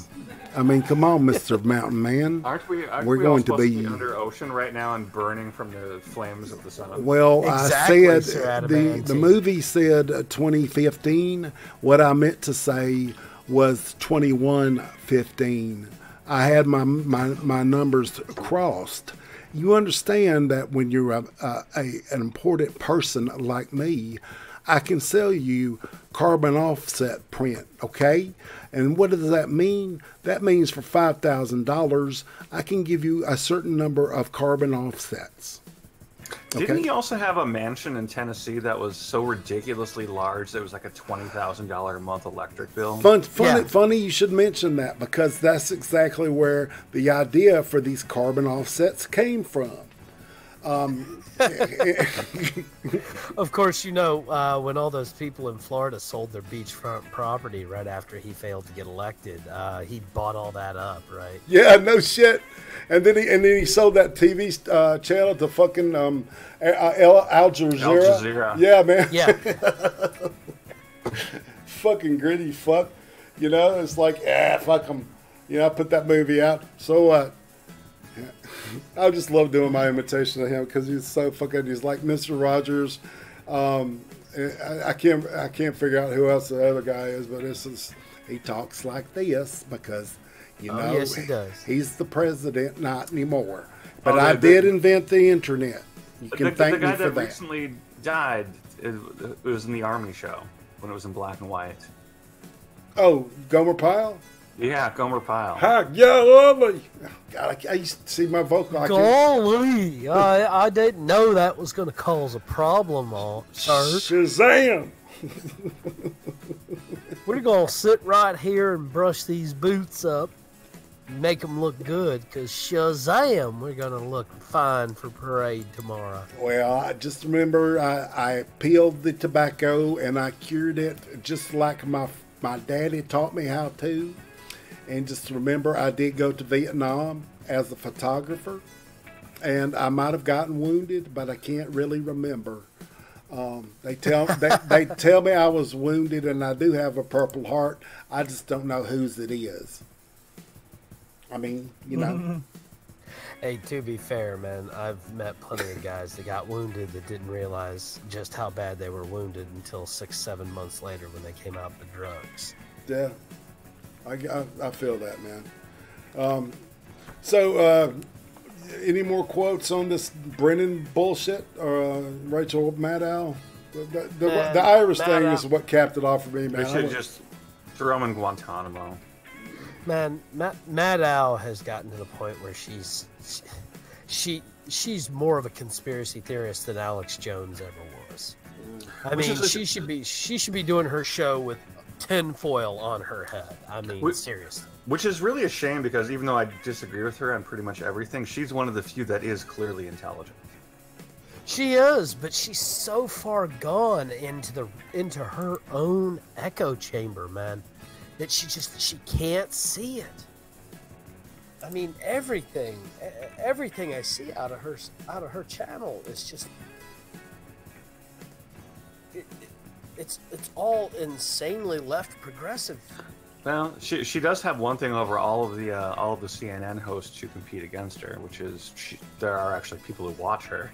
I mean, come on, Mr. Mountain Man. Aren't we going to be under ocean right now and burning from the flames of the sun? Well, exactly, I said the movie said 2015. What I meant to say was 2115. I had my numbers crossed. You understand that when you're an important person like me, I can sell you carbon offset print, okay? And what does that mean? That means for $5,000, I can give you a certain number of carbon offsets. Didn't he also have a mansion in Tennessee that was so ridiculously large that it was like a $20,000 a month electric bill? Funny you should mention that, because that's exactly where the idea for these carbon offsets came from. Of course, you know, when all those people in Florida sold their beachfront property right after he failed to get elected, he bought all that up, right? Yeah, no shit. And then he sold that TV channel to fucking Al Jazeera. Al Jazeera. Yeah, man. Yeah. Fucking gritty fuck. You know, it's like, fuck him. You know, I put that movie out. So what? I just love doing my imitation of him because he's so fucking. He's like Mr. Rogers. I can't figure out who else the other guy is, but he talks like this because you know yes, he does. He's the president, not anymore. But I did invent the internet. You can thank me for that. The guy that recently died, it was in the Army show when it was in black and white. Oh, Gomer Pyle. Yeah, Gomer Pyle. Hi, golly. God, I used to see my vocal. Golly, I didn't know that was going to cause a problem, sir. Shazam! We're going to sit right here and brush these boots up and make them look good, because Shazam, we're going to look fine for parade tomorrow. Well, I just remember I peeled the tobacco and I cured it just like my daddy taught me how to. And just remember, I did go to Vietnam as a photographer, and I might have gotten wounded, but I can't really remember. They tell me I was wounded, and I do have a Purple Heart. I just don't know whose it is. I mean, you know. Hey, to be fair, man, I've met plenty of guys that got wounded that didn't realize just how bad they were wounded until 6-7 months later when they came out the drugs. Yeah. I feel that, man. So, any more quotes on this Brennan bullshit? Rachel Maddow? The Irish thing is what capped it off for me, man. We should just throw him in Guantanamo. Man, Maddow has gotten to the point where she's more of a conspiracy theorist than Alex Jones ever was. I mean, she should be doing her show with tinfoil on her head. I mean, seriously. Which is really a shame, because even though I disagree with her on pretty much everything, she's one of the few that is clearly intelligent. She is, but she's so far gone into her own echo chamber, man, that she can't see it. I mean, everything I see out of her channel is just it's all insanely left progressive. Well, she does have one thing over all of the CNN hosts who compete against her, which is there are actually people who watch her.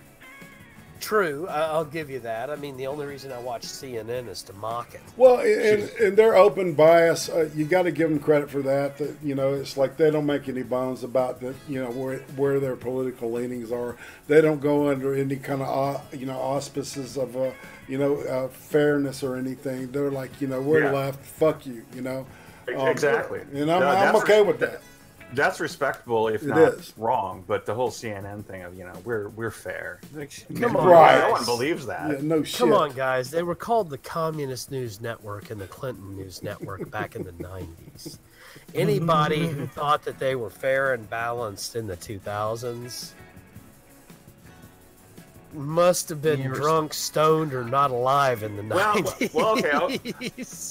True, I'll give you that. I mean, the only reason I watch CNN is to mock it. Well, and their open bias, you got to give them credit for that. That, you know, it's like they don't make any bones about that. You know, where their political leanings are. They don't go under any kind of auspices of fairness or anything. They're like, you know, we're left. Fuck you. You know. Exactly. And I'm okay with that. That's respectable, if not wrong. But the whole CNN thing of, you know, we're fair. Come on, right. No one believes that. Yeah, no shit. Come on, guys. They were called the Communist News Network and the Clinton News Network back in the 90s. Anybody who thought that they were fair and balanced in the 2000s must have been drunk, stoned, or not alive in the 90s. Well, okay.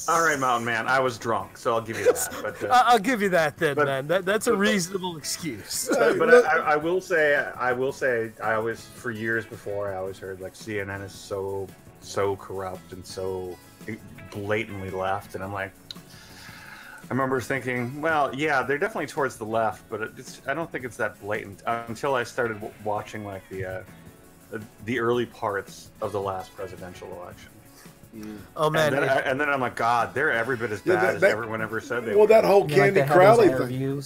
All right, Mountain Man. I was drunk, so I'll give you that. But, I'll give you that then, man. That's a reasonable excuse. But I will say, I always, for years before, I always heard like CNN is so corrupt and so blatantly left, and I'm like, I remember thinking, well, yeah, they're definitely towards the left, but I don't think it's that blatant until I started watching like the early parts of the last presidential election. Oh man! And then I'm like, God, they're every bit as bad as everyone ever said they were. Well, that whole Candy Crowley thing.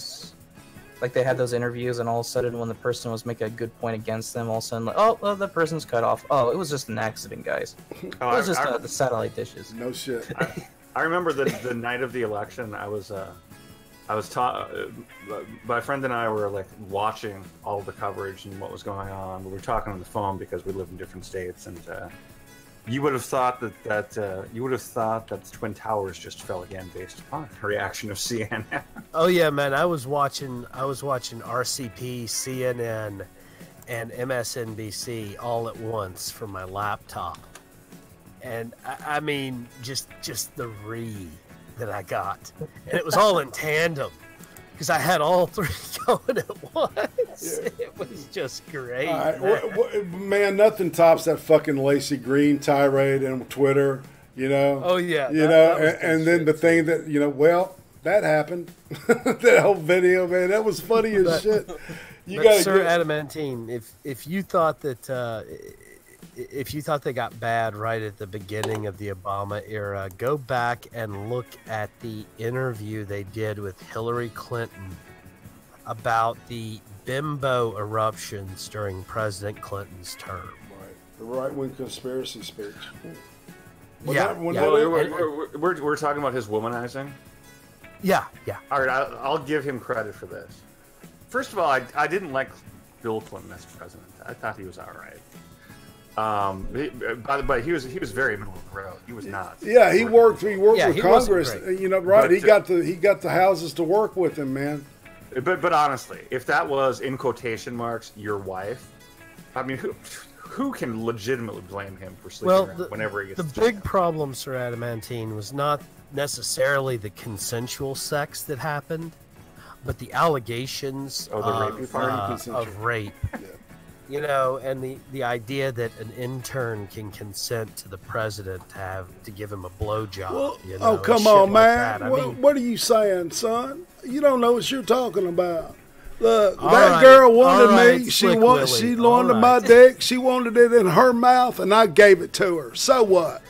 Like they had those interviews, and all of a sudden, when the person was making a good point against them, all of a sudden, like, oh, well, the person's cut off. Oh, it was just an accident, guys. It was just the satellite dishes. No shit. I remember the night of the election. I was I was my friend and I were like watching all the coverage and what was going on. We were talking on the phone because we live in different states, and you would have thought that Twin Towers just fell again based upon the reaction of CNN. Oh yeah, man! I was watching RCP, CNN, and MSNBC all at once from my laptop, and I mean, just the read that I got, and it was all in tandem because I had all three going at once. Yeah. It was just great. Man, nothing tops that fucking Lacey Green tirade on Twitter, you know. Oh yeah, and then the thing that, you know, well, that happened. That whole video, man, that was funny as shit. Sir Adamantine, if you thought that if you thought they got bad right at the beginning of the Obama era, go back and look at the interview they did with Hillary Clinton about the bimbo eruptions during President Clinton's term. Right. The right-wing conspiracy speech. We're talking about his womanizing? Yeah. All right, I'll give him credit for this. First of all, I didn't like Bill Clinton as president. I thought he was all right. But he was very middle of the road. He was not. Yeah, he worked with Congress. You know, right? But, he got the houses to work with him, man. But honestly, if that was in quotation marks your wife, I mean, who can legitimately blame him for sleeping around whenever he gets the big problem, Sir Adamantine, was not necessarily the consensual sex that happened, but the allegations of rape. Yeah. You know, and the idea that an intern can consent to the president to give him a blowjob. Well, you know, come on, man! What are you saying, son? You don't know what you're talking about. Look, that girl wanted me. She wanted my dick. She wanted it in her mouth, and I gave it to her. So what?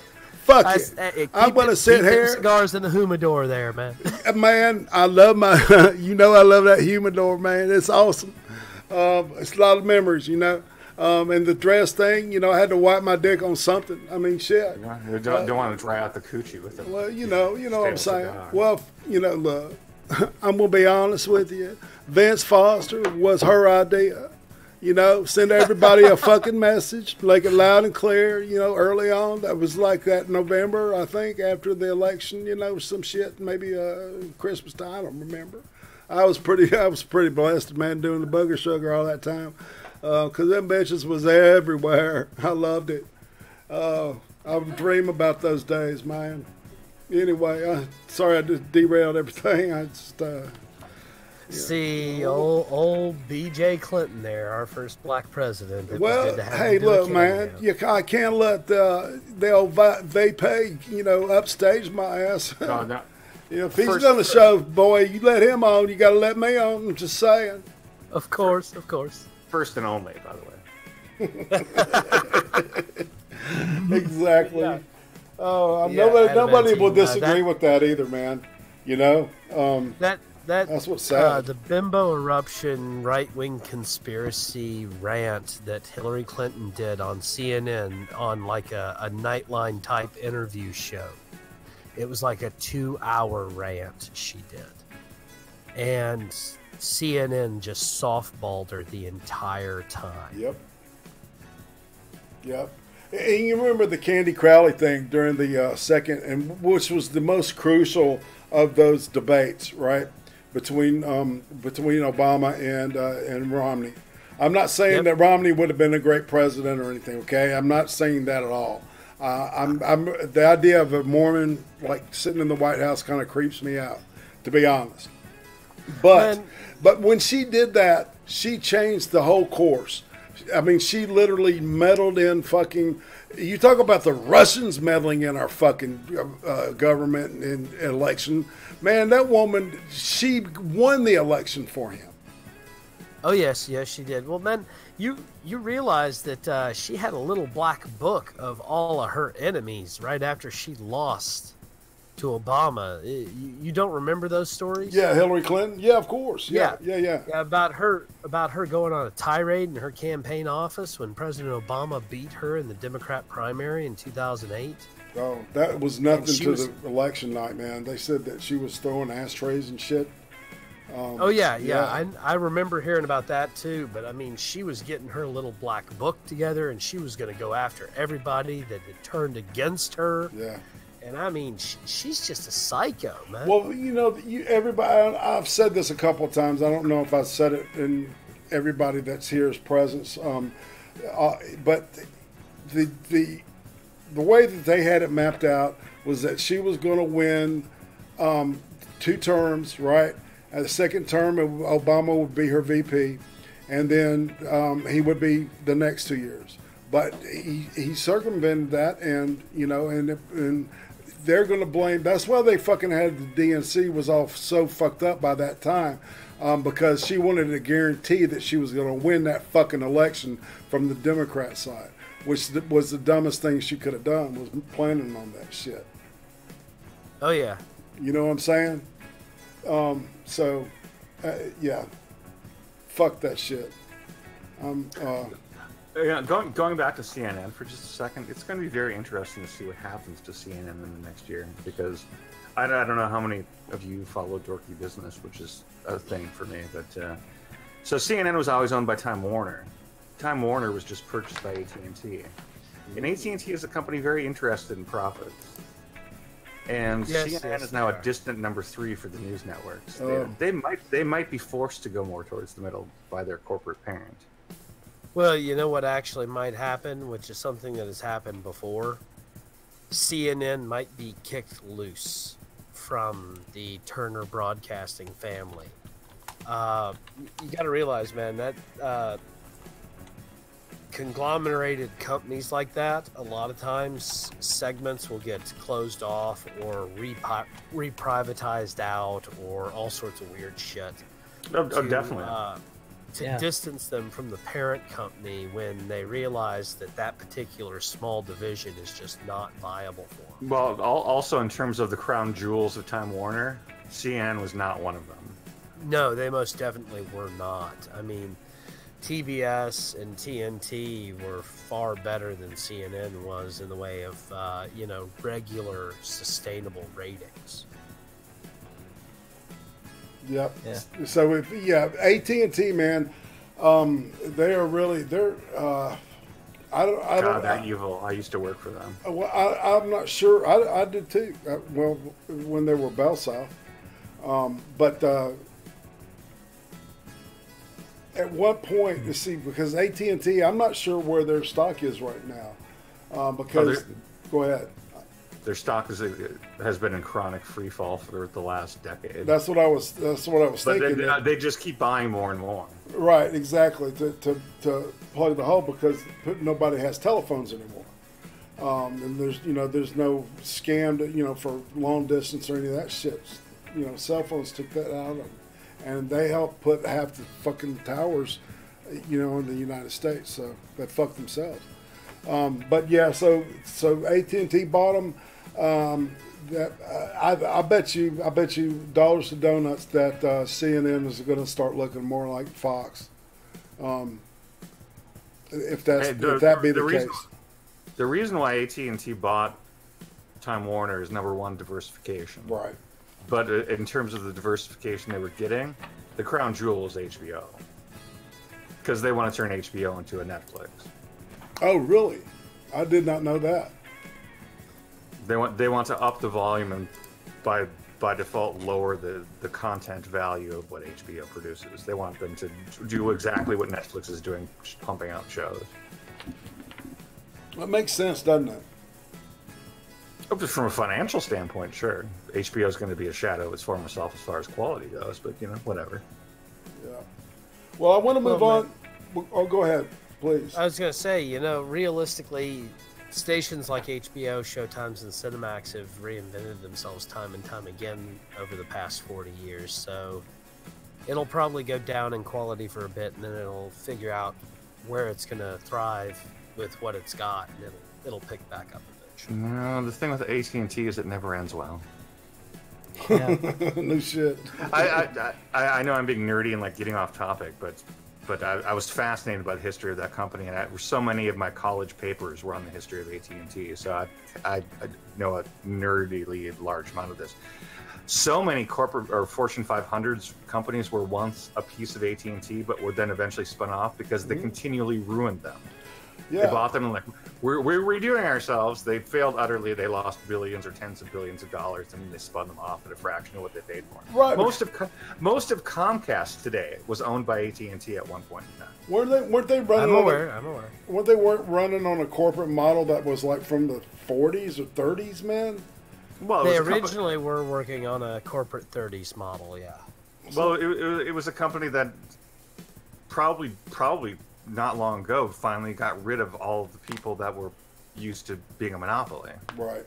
Fuck it. I'm gonna sit here. Cigars in the humidor, there, man. Man, I love my. You know, I love that humidor, man. It's awesome. It's a lot of memories, you know. And the dress thing, you know, I had to wipe my dick on something. I mean, shit. You don't want to dry out the coochie with it. Well, you know what I'm saying. Well, you know, look, I'm gonna be honest with you. Vince Foster was her idea. You know, send everybody a fucking message, make it loud and clear. You know, early on, that was like that November, I think, after the election. You know, some shit, maybe Christmas time. I don't remember. I was pretty blessed, man, doing the booger sugar all that time, because them bitches was everywhere. I loved it. I would dream about those days, man. Anyway, sorry I just derailed everything. I just see old B.J. Clinton there, our first black president. Well, hey, look, man, I can't let the old vape, you know, upstage my ass. No. You know, if he's done the show, boy, you let him on, you got to let me on. I'm just saying. Of course. First and only, by the way. Exactly. Yeah. Oh, nobody will disagree with that either, man. You know, that's what's sad. The bimbo eruption right-wing conspiracy rant that Hillary Clinton did on CNN on like a Nightline type interview show. It was like a 2-hour rant she did. And CNN just softballed her the entire time. Yep. And you remember the Candy Crowley thing during the second, and which was the most crucial of those debates, right? Between Obama and Romney. I'm not saying that Romney would have been a great president or anything, okay? I'm not saying that at all. I'm the idea of a Mormon like sitting in the White House kind of creeps me out, to be honest. But when she did that, she changed the whole course. I mean, she literally meddled in fucking. You talk about the Russians meddling in our fucking government and election. Man, that woman, she won the election for him. Oh yes, she did. Well, man, you realize that she had a little black book of all of her enemies right after she lost to Obama. You don't remember those stories? Yeah, Hillary Clinton. Yeah, of course. Yeah. About her going on a tirade in her campaign office when President Obama beat her in the Democrat primary in 2008. Oh, that was nothing to the election night, man. They said that she was throwing ashtrays and shit Oh yeah. I remember hearing about that too. But I mean, she was getting her little black book together, and she was going to go after everybody that had turned against her. Yeah. And I mean, she's just a psycho, man. Well, you know, everybody. I've said this a couple of times. I don't know if I said it in everybody that's here's presence. But the way that they had it mapped out was that she was going to win 2 terms, right? At the second term, Obama would be her VP, and then he would be the next 2 years. But he circumvented that, and you know, and they're going to blame. That's why they fucking had the DNC was all so fucked up by that time, because she wanted to guarantee that she was going to win that fucking election from the Democrat side, which was the dumbest thing she could have done, was planning on that shit. Oh yeah. You know what I'm saying? Yeah, fuck that shit. Going back to CNN for just a second, it's going to be very interesting to see what happens to CNN in the next year, because I don't know how many of you follow Dorky Business, which is a thing for me, but so CNN was always owned by Time Warner. Time Warner was just purchased by AT&T, and AT&T is a company very interested in profits. And CNN is now a distant number 3 for the news networks. They might be forced to go more towards the middle by their corporate parent. Well, you know what actually might happen, which is something that has happened before? CNN might be kicked loose from the Turner Broadcasting family. You got to realize, man, that conglomerated companies like that, a lot of times segments will get closed off or reprivatized out or all sorts of weird shit. Definitely. To distance them from the parent company when they realize that that particular small division is just not viable for them. Well, also in terms of the crown jewels of Time Warner, CNN was not one of them. No, they most definitely were not. I mean, TBS and TNT were far better than CNN was in the way of, regular, sustainable ratings. Yep. Yeah. So AT&T, man, they are really they're they're evil. I used to work for them. Well, I'm not sure. I did too. Well, when they were Bell South, but at what point, you see, because AT&T, I'm not sure where their stock is right now, because go ahead. Their stock has been in chronic free fall for the last decade. That's what I was thinking. They just keep buying more and more. Right, exactly. To plug the hole, because nobody has telephones anymore, and there's no scam for long distance or any of that shit. Cell phones took that out of them, and they helped put half the fucking towers, in the United States. So they fucked themselves. But yeah, so AT&T bought them. I bet you dollars to donuts that CNN is going to start looking more like Fox, if that be the case. The reason why AT&T bought Time Warner is number one, diversification. Right. But in terms of the diversification they were getting, the crown jewel is HBO, because they want to turn HBO into a Netflix. Oh, really? I did not know that. They want to up the volume and by default lower the content value of what HBO produces. They want them to do exactly what Netflix is doing, pumping out shows. That makes sense, doesn't it? From a financial standpoint, sure. HBO is going to be a shadow of its former self as far as quality goes, but whatever. Yeah. Well, I want to move on. Oh, go ahead, please. I was going to say, realistically, stations like HBO, Showtimes, and Cinemax have reinvented themselves time and time again over the past 40 years. So it'll probably go down in quality for a bit, and then it'll figure out where it's going to thrive with what it's got, and it'll pick back up eventually. No, the thing with AT&T is it never ends well. Yeah. No shit. I know I'm being nerdy and getting off topic, but but I was fascinated by the history of that company, and so many of my college papers were on the history of AT&T. So I know a nerdily large amount of this. So many corporate or Fortune 500s companies were once a piece of AT&T, but were then eventually spun off because they continually ruined them. Yeah. They bought them and like, we're redoing ourselves. They failed utterly. They lost billions or tens of billions of dollars, and they spun them off at a fraction of what they paid for. Right. Most of Comcast today was owned by AT&T at one point in time. Weren't they running? I'm aware. Weren't they running on a corporate model that was like from the 40s or 30s, man? Well, they originally were working on a corporate 30s model, yeah. Well, it was a company that probably not long ago finally got rid of all of the people that were used to being a monopoly. Right.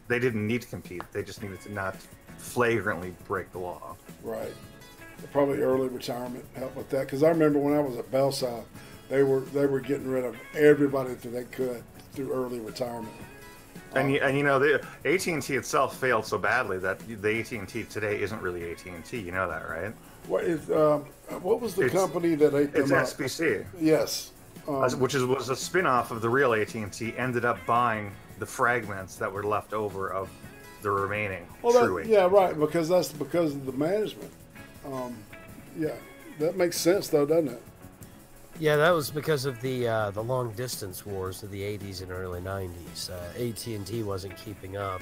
They didn't need to compete. They just needed to not flagrantly break the law. Right. Probably early retirement helped with that, because I remember when I was at Bell South, they were getting rid of everybody that they could through early retirement. And you know, the AT&T itself failed so badly that the AT&T today isn't really AT&T. You know that, right? What was the company that ate them up? It's SBC. Yes. Which was a spin-off of the real AT&T, ended up buying the fragments that were left over of the remaining true AT&T. Yeah, right, because that's because of the management. Yeah, that makes sense, though, doesn't it? Yeah, that was because of the long distance wars of the 80s and early 90s. AT&T wasn't keeping up,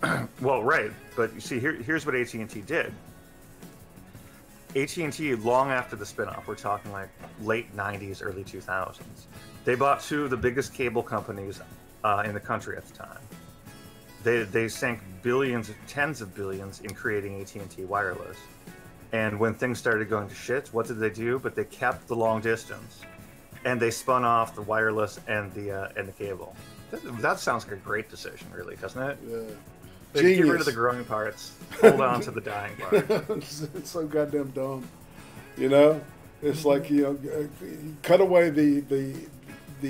and well, right, but you see, here's what AT&T did. AT&T, long after the spinoff, we're talking like late 90s, early 2000s, they bought two of the biggest cable companies in the country at the time. They sank billions, tens of billions in creating AT&T Wireless. And when things started going to shit, what did they do? But they kept the long distance, and they spun off the wireless and the cable. That sounds like a great decision, really, doesn't it? Yeah. They get rid of the growing parts, hold on to the dying part. It's so goddamn dumb, you know. It's like, you know, cut away the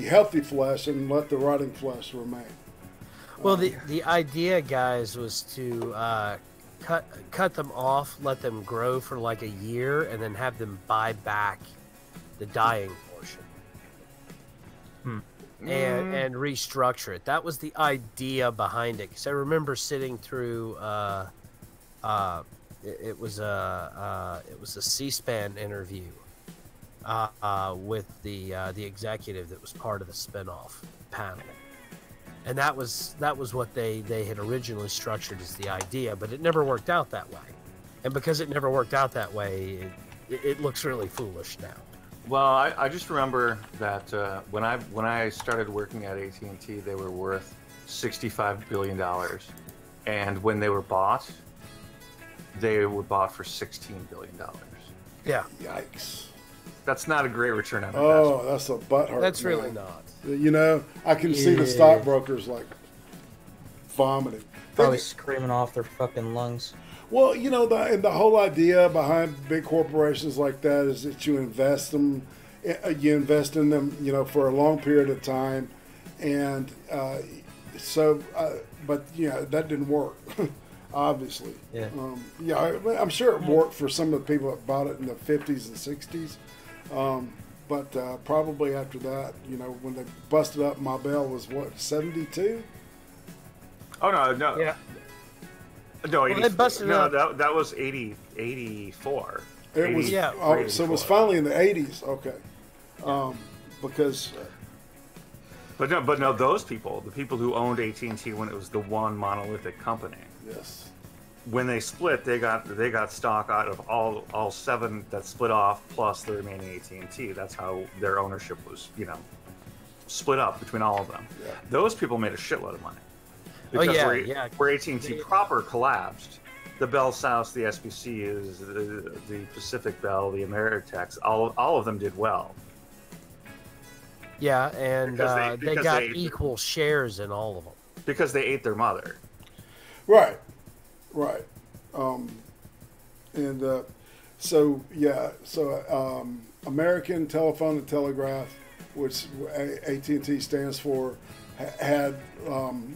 healthy flesh and let the rotting flesh remain. Well, the idea, guys, was to cut them off, let them grow for like a year, and then have them buy back the dying portion. And restructure it. That was the idea behind it. Because I remember sitting through it was a C-SPAN interview with the executive that was part of the spinoff panel. And that was what they had originally structured as the idea, but it never worked out that way. And because it never worked out that way, it looks really foolish now. Well, I just remember that when I started working at AT&T, they were worth $65 billion, and when they were bought for $16 billion. Yeah. Yikes. That's not a great return on investment. Oh, that's a butthurt. That's man. really not. You know, I can see the stockbrokers like vomiting. Probably screaming off their fucking lungs. Well, you know, the whole idea behind big corporations like that is that you invest in them, you know, for a long period of time, and but you know, that didn't work, obviously. Yeah. I'm sure it worked for some of the people that bought it in the 50s and 60s, but probably after that, you know, when they busted up, my bell was what, 72? Oh no. Yeah. No, well, they busted up. That was 84. It was, yeah. Oh, so it was finally in the 80s. Okay, because. But no, those people, the people who owned AT&T when it was the one monolithic company. Yes. When they split, they got stock out of all seven that split off, plus the remaining AT&T. That's how their ownership was, you know, split up between all of them. Yeah. Those people made a shitload of money. Because where AT&T proper collapsed, the Bell South, the SBCs, the Pacific Bell, the Ameritex, all of them did well. Yeah, and they got equal shares in all of them. Because they ate their mother. Right. American Telephone and Telegraph, which AT&T stands for, had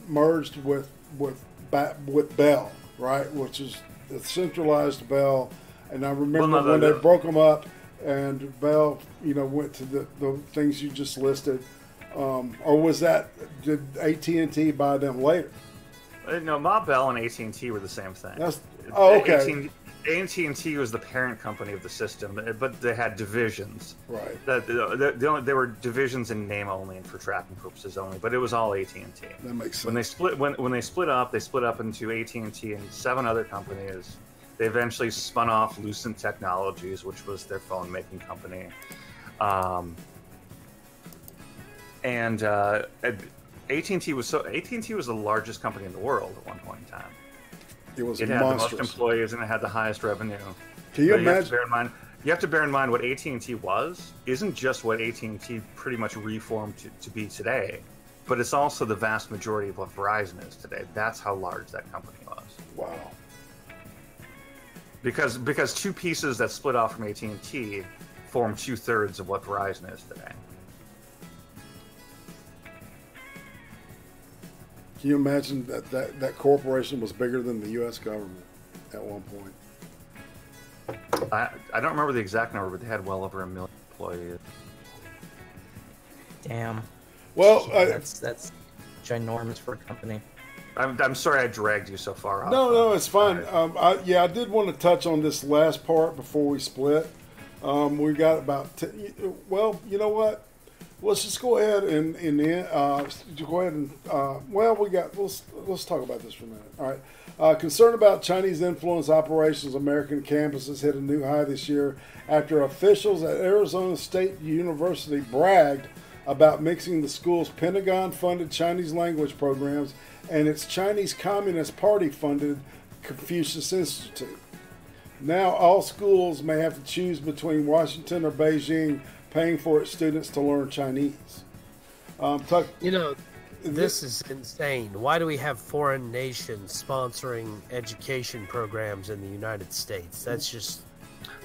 merged with Bell, right, which is the centralized Bell. And I remember when they broke them up, and Valve, went to the things you just listed, or was that, did AT&T buy them later? No, Ma Bell and AT&T were the same thing. Okay. AT&T was the parent company of the system, but they had divisions. Right. There were divisions in name only and for tracking purposes only, but it was all AT&T. That makes sense. When they split up into AT&T and 7 other companies. They eventually spun off Lucent Technologies, which was their phone making company, and AT&T was the largest company in the world at one point in time. It had the most employees and it had the highest revenue. Can you imagine? You have to bear in mind what AT&T isn't just what AT&T pretty much reformed to be today, but it's also the vast majority of what Verizon is today. That's how large that company was. Wow. Because 2 pieces that split off from AT&T form 2/3 of what Verizon is today. Can you imagine that corporation was bigger than the U.S. government at one point? I don't remember the exact number, but they had well over 1 million employees. Damn. Well, that's ginormous for a company. I'm sorry I dragged you so far off. No, it's fine. I did want to touch on this last part before we split. We got about well, you know what? Let's just go ahead and go ahead and let's talk about this for a minute. All right. Concern about Chinese influence operations on American campuses hit a new high this year after officials at Arizona State University bragged about mixing the school's Pentagon-funded Chinese language programs and its Chinese Communist Party-funded Confucius Institute. Now all schools may have to choose between Washington or Beijing paying for its students to learn Chinese. This is insane. Why do we have foreign nations sponsoring education programs in the United States? That's just...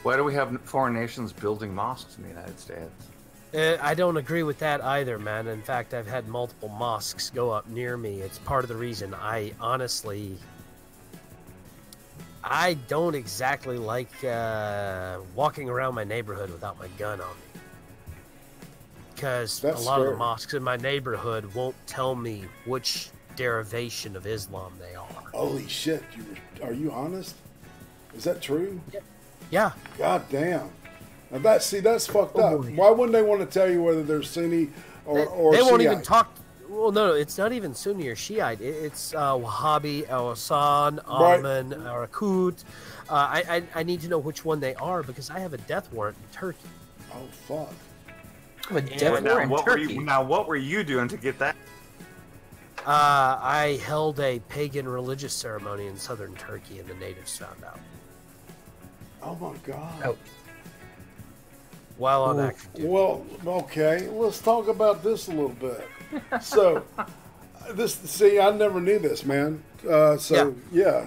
Why do we have foreign nations building mosques in the United States? I don't agree with that either, man. In fact, I've had multiple mosques go up near me. It's part of the reason I don't exactly like walking around my neighborhood without my gun on me. Because a lot of the mosques in my neighborhood won't tell me which derivation of Islam they are. Holy shit! Are you honest? Is that true? Yeah. God damn. Now that's fucked up. Why wouldn't they want to tell you whether they're Sunni or they Shiite? Won't even talk. Well, no, it's not even Sunni or Shiite. It's Wahhabi, Al-Hassan, Ottoman, or Akut. I need to know which one they are because I have a death warrant in Turkey. Oh fuck. What were you doing to get that? I held a pagan religious ceremony in southern Turkey, and the natives found out. Oh my god. Oh. While on active duty. Well, okay. Let's talk about this a little bit. So, I never knew this, man. Yeah.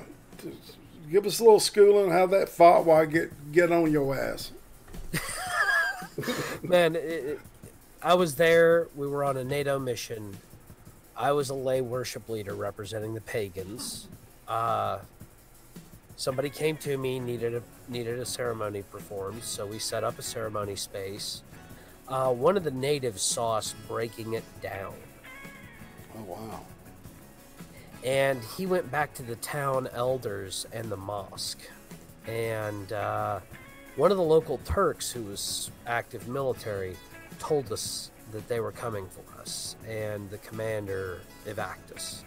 Give us a little schooling how that fought while I get on your ass. Man, I was there. We were on a NATO mission. I was a lay worship leader representing the pagans. Somebody came to me, needed a ceremony performed, so we set up a ceremony space. One of the natives saw us breaking it down. Oh, wow. And he went back to the town elders and the mosque. And one of the local Turks, who was active military, told us that they were coming for us, and the commander evacuated us.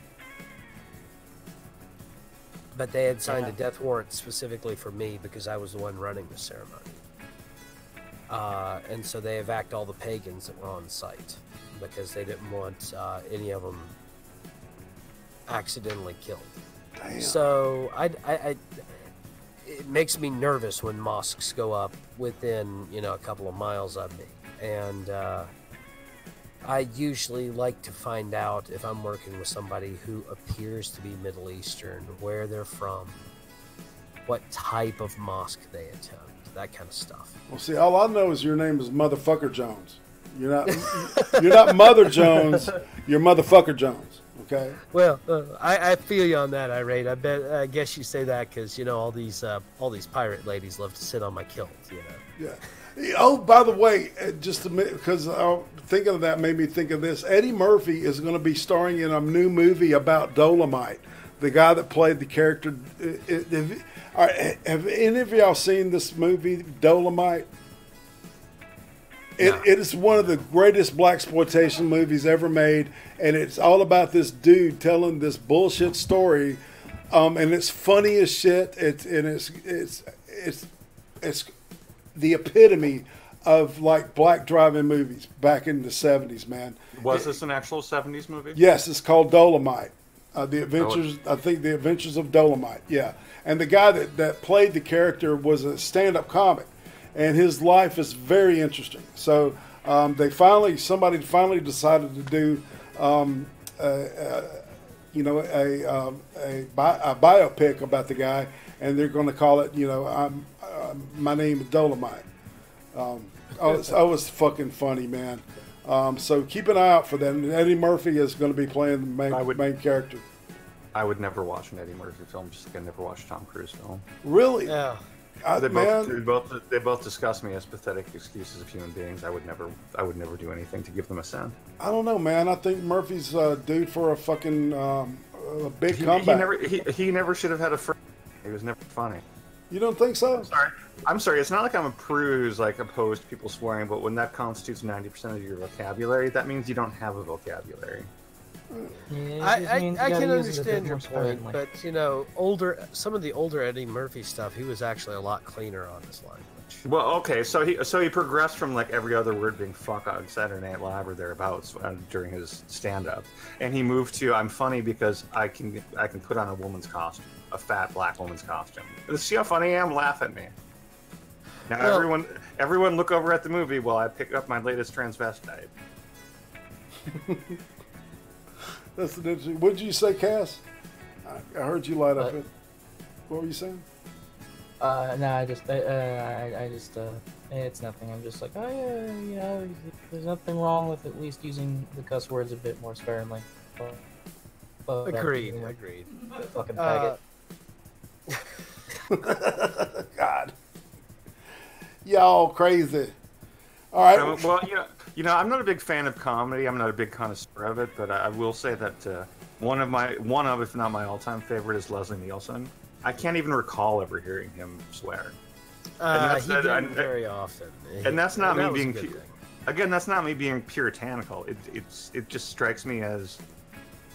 But they had signed a death warrant specifically for me because I was the one running the ceremony. And so they evacuated all the pagans that were on site because they didn't want any of them accidentally killed. Damn. So it makes me nervous when mosques go up within, a couple of miles of me. And I usually like to find out if I'm working with somebody who appears to be Middle Eastern, where they're from, what type of mosque they attend, that kind of stuff. Well, see, all I know is your name is Motherfucker Jones. You're not Mother Jones. You're Motherfucker Jones. Okay. Well, I feel you on that, Irate. I guess you say that because all these pirate ladies love to sit on my kilt. Yeah. Oh, by the way, just a minute, because thinking of that made me think of this. Eddie Murphy is going to be starring in a new movie about Dolomite, the guy that played the character. Have any of y'all seen this movie, Dolomite? It is one of the greatest blaxploitation movies ever made, and it's all about this dude telling this bullshit story, and it's funny as shit. It's the epitome of like black drive-in movies back in the 70s, man. Was this an actual 70s movie? Yes, it's called Dolomite. The Adventures, I think The Adventures of Dolomite. Yeah, and the guy that played the character was a stand-up comic, and his life is very interesting. So somebody finally decided to do, a biopic about the guy, and they're going to call it, My Name is Dolomite. It's fucking funny, man. So keep an eye out for that. And Eddie Murphy is going to be playing the main character. I would never watch an Eddie Murphy film, just like I never watch Tom Cruise film. Really? Yeah. They both discuss me as pathetic excuses of human beings. I would never do anything to give them a cent. I don't know, man. I think Murphy's due for a fucking a big comeback. He never should have had a friend. He was never funny. You don't think so? I'm sorry. It's not like I'm a prude who's like opposed to people swearing, but when that constitutes 90% of your vocabulary, that means you don't have a vocabulary. Yeah, I can understand your point, but some of the older Eddie Murphy stuff, he was actually a lot cleaner on his language. Well, okay, so he progressed from like every other word being "fuck" on Saturday Night Live or thereabouts during his stand-up, and he moved to "I'm funny because I can put on a woman's costume, a fat black woman's costume. See how funny I am? Laugh at me." Now everyone look over at the movie while I pick up my latest transvestite. That's an interesting. What did you say, Cass? I heard you light up. What were you saying? No, it's nothing. I'm just like, oh yeah, there's nothing wrong with at least using the cuss words a bit more sparingly. Agreed. Fucking faggot. God, y'all crazy. All right. Well, I'm not a big fan of comedy. I'm not a big connoisseur of it, but I will say that one of, if not my all-time favorite, is Leslie Nielsen. I can't even recall ever hearing him swear. He didn't very often. And that's not me being. Again, that's not me being puritanical. It just strikes me as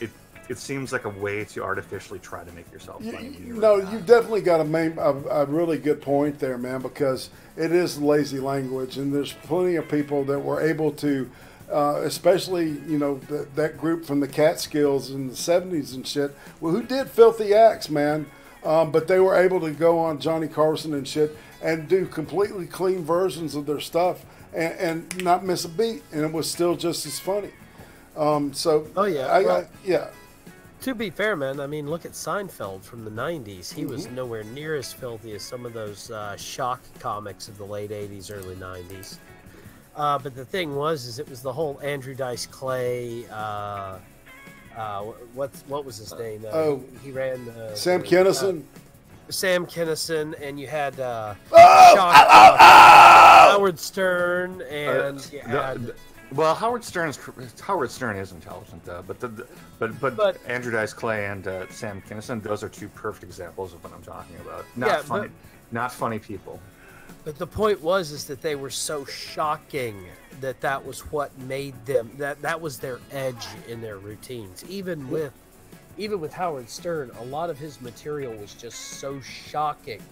it seems like a way to artificially try to make yourself funny. You've definitely got a really good point there, man, because it is lazy language, and there's plenty of people that were able to, especially, that group from the Catskills in the 70s and shit, who did filthy acts, man, but they were able to go on Johnny Carson and shit and do completely clean versions of their stuff and not miss a beat, and it was still just as funny. To be fair, man, I mean, look at Seinfeld from the 90s. He was nowhere near as filthy as some of those shock comics of the late 80s, early 90s. But the thing was it was the whole Andrew Dice Clay, what was his name? He ran... Sam Kinison? Sam Kinison, and you had Howard Stern, and you had... Well, Howard Stern is intelligent, though, but Andrew Dice Clay and Sam Kinison, those are two perfect examples of what I'm talking about. Not funny people. But the point is that they were so shocking that was what made them that was their edge in their routines. Even with Howard Stern, a lot of his material was just so shocking.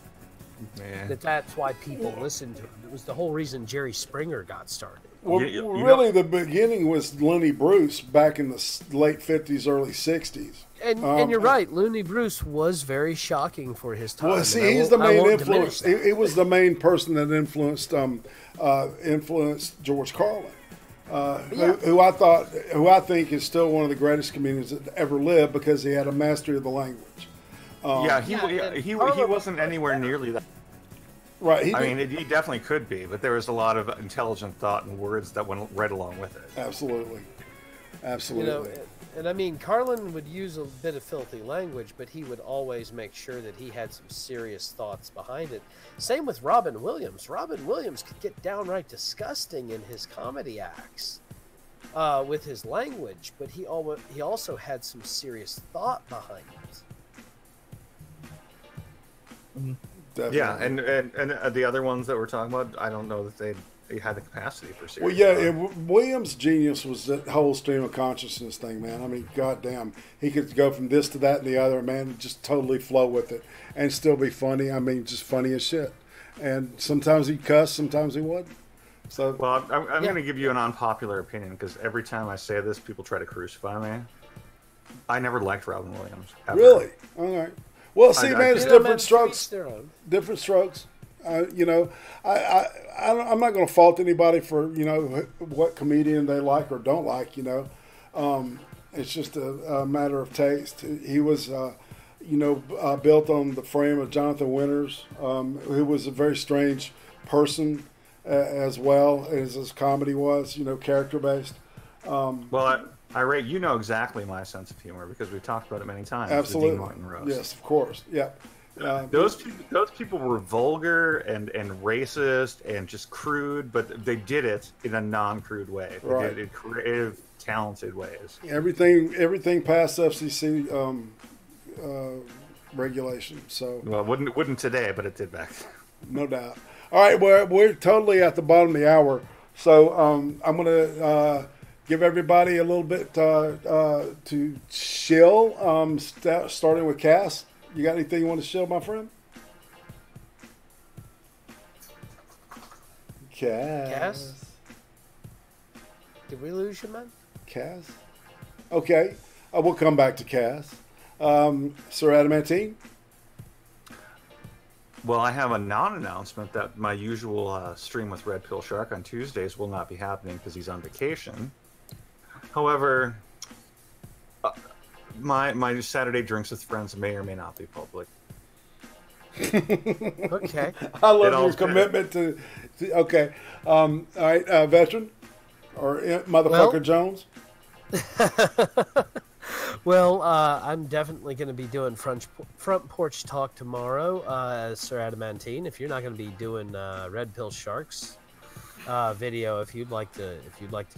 Man. That's why people listened to him. It was the whole reason Jerry Springer got started. Well, the beginning was Looney Bruce back in the late 50s, early 60s. And you're right, Looney Bruce was very shocking for his time. Well, see, he's the main influence. He was the main person that influenced George Carlin, who I think is still one of the greatest comedians that ever lived because he had a mastery of the language. He wasn't anywhere nearly that. Right. He definitely could be, but there was a lot of intelligent thought and words that went right along with it. Absolutely. And I mean, Carlin would use a bit of filthy language, but he would always make sure that he had some serious thoughts behind it. Same with Robin Williams. Robin Williams could get downright disgusting in his comedy acts with his language, but he also had some serious thought behind it. Definitely. Yeah, and the other ones that we're talking about, I don't know that they had the capacity for serious. Well, yeah, Williams' genius was that whole stream of consciousness thing, man. I mean, goddamn, he could go from this to that and the other, man, just totally flow with it and still be funny. I mean, just funny as shit. And sometimes he'd cuss, sometimes he wouldn't. So, well, I'm going to give you an unpopular opinion because every time I say this, people try to crucify me. I never liked Robin Williams. Ever. Really? All right. Well, see, man, it's different strokes. Different strokes. You know, I'm not going to fault anybody for, you know, what comedian they like or don't like, you know. It's just a matter of taste. He was, you know, built on the frame of Jonathan Winters, who was a very strange person as well as his comedy was, you know, character-based. Well, Irate, you know exactly my sense of humor because we've talked about it many times. Absolutely. The Dean Martin roast. Yes, of course. Yeah. Those people were vulgar and racist and just crude, but they did it in a non-crude way. They did it in creative, talented ways. Everything past FCC regulation. So well, wouldn't today, but it did back then. No doubt. All right, we're totally at the bottom of the hour, so I'm gonna give everybody a little bit to chill. Starting with Cas. You got anything you want to share, my friend? Cas. Did we lose you, man? Cas. Okay. We'll come back to Cas. Sir Adamantine? Well, I have a non-announcement that my usual stream with Red Pill Shark on Tuesdays will not be happening because he's on vacation. However... My Saturday drinks with friends may or may not be public. Okay. I love your commitment to okay. All right, Vetran or motherfucker Jones. Well, I'm definitely going to be doing front porch talk tomorrow, Sir Adamantine. If you're not going to be doing Red Pill Sharks video, if you'd like to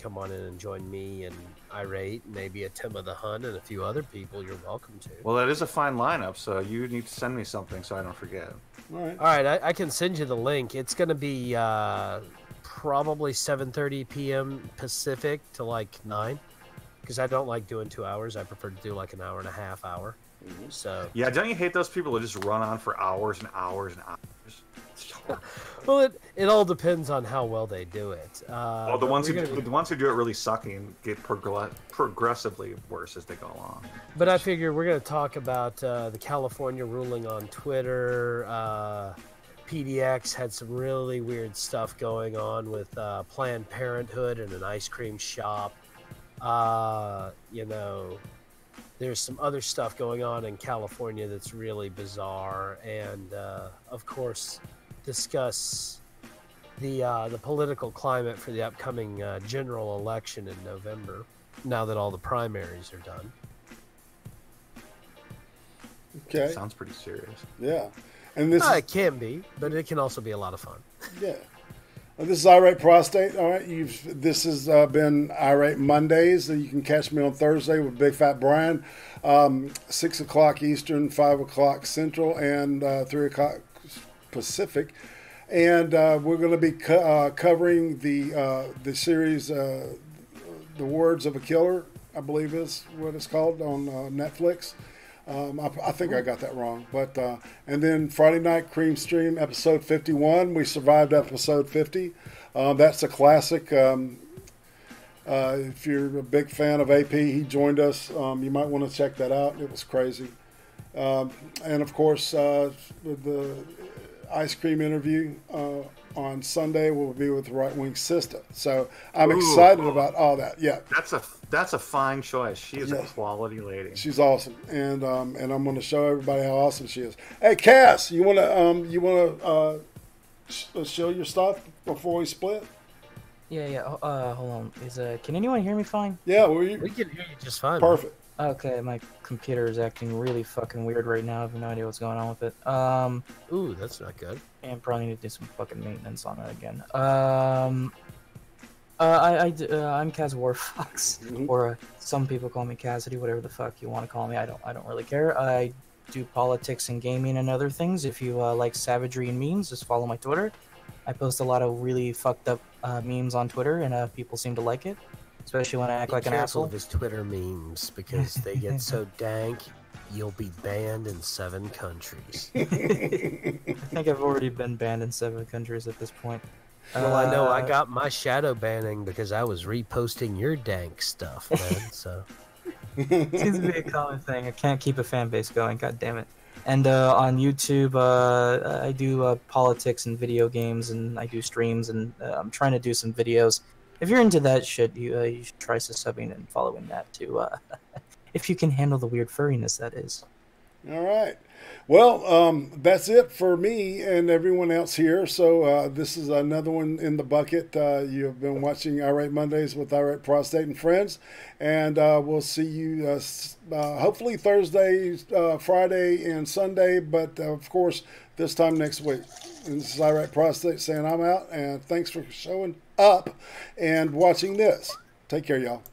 come on in and join me and Irate, maybe a Tim of the Hun and a few other people, you're welcome to. Well, that is a fine lineup, so you need to send me something so I don't forget. All right, I can send you the link. It's going to be probably 7:30 p.m. Pacific to like 9, because I don't like doing 2 hours. I prefer to do like an hour and a half hour. So yeah, don't you hate those people that just run on for hours and hours and hours? Well, it all depends on how well they do it. Well, the ones who do it really sucking get progressively worse as they go along. But I figure we're going to talk about the California ruling on Twitter. PDX had some really weird stuff going on with Planned Parenthood and an ice cream shop. You know, there's some other stuff going on in California that's really bizarre, and of course, discuss the political climate for the upcoming general election in November. Now that all the primaries are done. Okay, sounds pretty serious. Yeah, and this it can be, but it can also be a lot of fun. Yeah. This is Irate Prostate. All right, this has been Irate Mondays. You can catch me on Thursday with Big Fat Brian, 6 o'clock Eastern, 5 o'clock Central, and 3 o'clock Pacific. And we're going to be covering the series, The Words of a Killer, I believe is what it's called, on Netflix. I think I got that wrong, but and then Friday night Cream Stream episode 51. We survived episode 50. That's a classic. If you're a big fan of AP, he joined us. You might want to check that out. It was crazy. And of course, the ice cream interview on Sunday will be with Right Wing Sister. So I'm excited about all that. Yeah, that's a fine choice. She is a quality lady. She's awesome, and I'm going to show everybody how awesome she is. Hey, Cas, you want to show your stuff before we split? Yeah. Hold on. Can anyone hear me fine? Yeah, we can hear you just fine. Perfect. Okay, my computer is acting really fucking weird right now. I have no idea what's going on with it. Ooh, that's not good. And probably need to do some fucking maintenance on it again. I'm Cas WarFox, or some people call me Cassidy, whatever the fuck you want to call me. I don't really care. I do politics and gaming and other things. If you like savagery and memes, just follow my Twitter. I post a lot of really fucked up memes on Twitter, and people seem to like it. Especially when I act like an asshole. Be careful of his Twitter memes, because they get so dank, you'll be banned in 7 countries. I think I've already been banned in 7 countries at this point. Well, I know I got my shadow banning because I was reposting your dank stuff, man, so... Seems to be a common thing. I can't keep a fan base going, god damn it. And on YouTube, I do politics and video games, and I do streams, and I'm trying to do some videos. If you're into that shit, you should try subbing and following that too. If you can handle the weird furriness, that is. All right. Well, that's it for me and everyone else here. So this is another one in the bucket. You've been watching Irate Mondays with Irate Prostate and friends. And we'll see you hopefully Thursday, Friday, and Sunday. But, of course, this time next week. And this is Irate Prostate saying I'm out. And thanks for showing up and watching this. Take care, y'all.